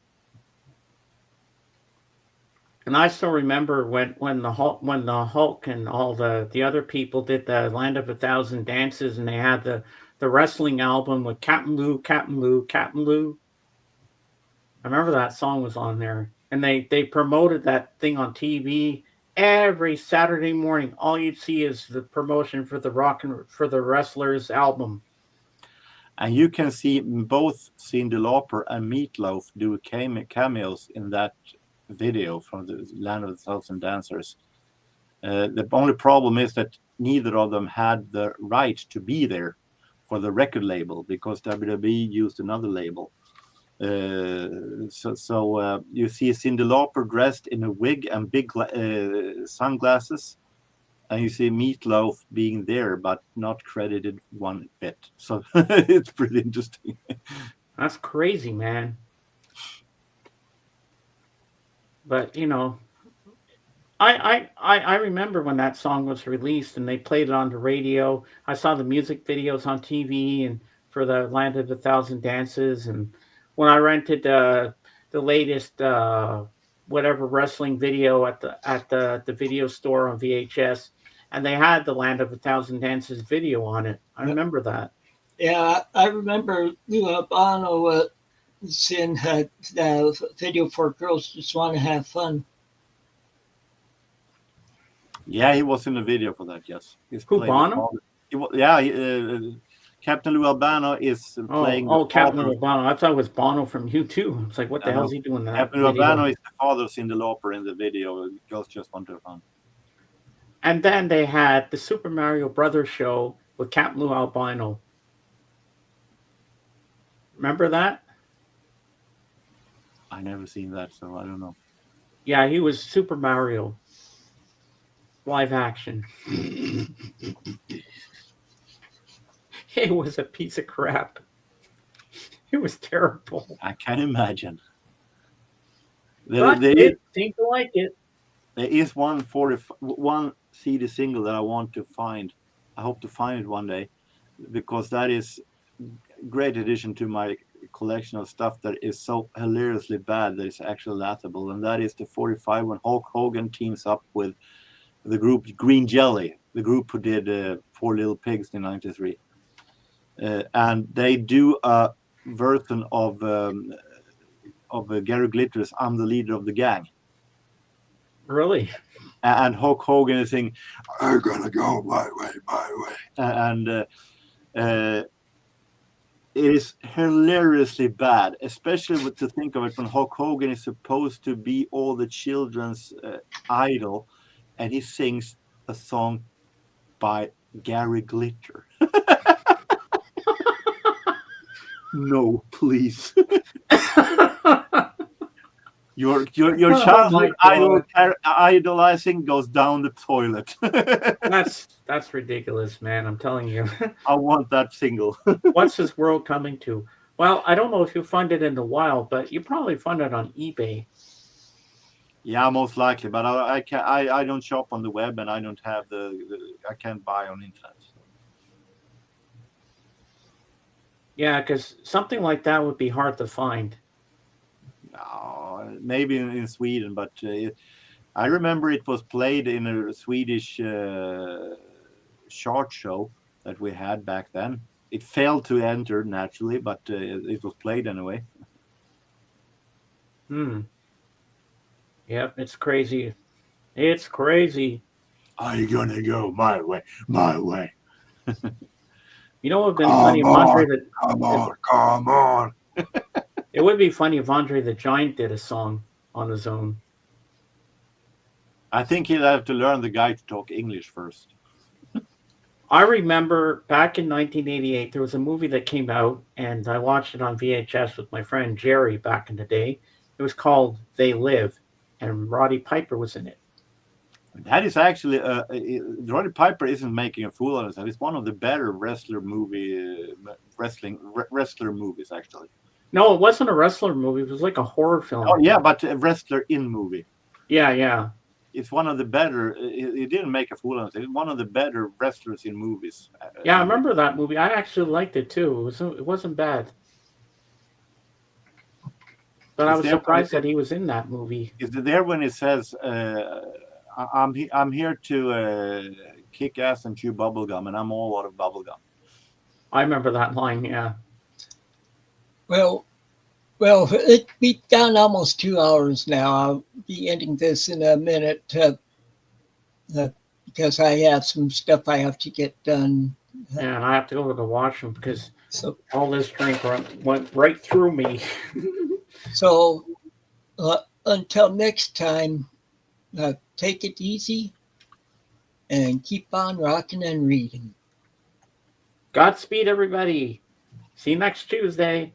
And I still remember when the Hulk and all the other people did the Land of 1,000 Dances, and they had the wrestling album with Captain Lou, Captain Lou, Captain Lou. I remember that song was on there, and they promoted that thing on TV every Saturday morning. All you'd see is the promotion for the wrestlers album. And you can see both Cyndi Lauper and Meatloaf do cameos in that video from the Land of 1,000 Dancers. The only problem is that neither of them had the right to be there for the record label because WWE used another label. So you see Cyndi Lauper dressed in a wig and big sunglasses, and you see Meatloaf being there but not credited one bit. So it's pretty interesting. That's crazy, man. But I remember when that song was released and they played it on the radio. I saw the music videos on TV and for the Land of a Thousand Dances, and when I rented the latest whatever wrestling video at the video store on VHS, and they had the Land of a Thousand Dances video on it. I remember that. Yeah, I remember Lou Albano seeing the video for Girls Just Want to Have Fun. Yeah, he was in the video for that. Yes, he's Who, Bono? Captain Lou Albano is playing. Captain Lou Albano. I thought it was Bono from U2. It's like, what the hell is he doing in that Captain Lou Albano is the father of Cyndi Lauper in the video. Girls Just Want to Have Fun. And then they had the Super Mario Brothers show with Captain Lou Albano. Remember that? I never seen that, so I don't know. Yeah, he was Super Mario. Live action. It was a piece of crap. It was terrible. I can imagine. They seem to like it. There is one CD single that I want to find. I hope to find it one day, because that is a great addition to my collection of stuff that is so hilariously bad that it's actually laughable, and that is the 45 when Hulk Hogan teams up with the group Green Jelly, the group who did Four Little Pigs in '93, and they do a version of Gary Glitter's "I'm the Leader of the Gang." Really? And Hulk Hogan is saying, "I'm gonna go my way," and it is hilariously bad, especially to think of it when Hulk Hogan is supposed to be all the children's idol, and he sings a song by Gary Glitter. No, please. Your childhood idolizing goes down the toilet. That's ridiculous, man. I'm telling you. I want that single. What's this world coming to? Well, I don't know if you find it in the wild, but you probably find it on eBay. Yeah, most likely. But I don't shop on the web, and I don't have I can't buy on internet. Yeah, because something like that would be hard to find. No, maybe in Sweden, but I remember it was played in a Swedish short show that we had back then. It failed to enter naturally, but it was played anyway. Yep, it's crazy. It's crazy. Are you gonna go my way? My way. You know what would have been funny if Andre Come on. It would be funny if Andre the Giant did a song on his own. I think he'll have to learn the guy to talk English first. I remember back in 1988, there was a movie that came out, and I watched it on VHS with my friend Jerry back in the day. It was called They Live, and Roddy Piper was in it. That is actually Roddy Piper isn't making a fool of himself. It's one of the better wrestler movies actually. No, it wasn't a wrestler movie. It was like a horror film. Oh yeah, but a wrestler in movie. Yeah. It's one of the better. He didn't make a fool of himself. It's one of the better wrestlers in movies. Yeah, I remember that movie. I actually liked it too. It wasn't bad. But I was surprised that he was in that movie. Is it there when it says, I'm here to kick ass and chew bubblegum, and I'm all out of bubblegum. I remember that line, yeah. Well, we've gone almost 2 hours now. I'll be ending this in a minute because I have some stuff I have to get done. Yeah, and I have to go to the washroom because all this drink went right through me. So until next time, take it easy. and keep on rocking and reading. Godspeed, everybody. See you next Tuesday.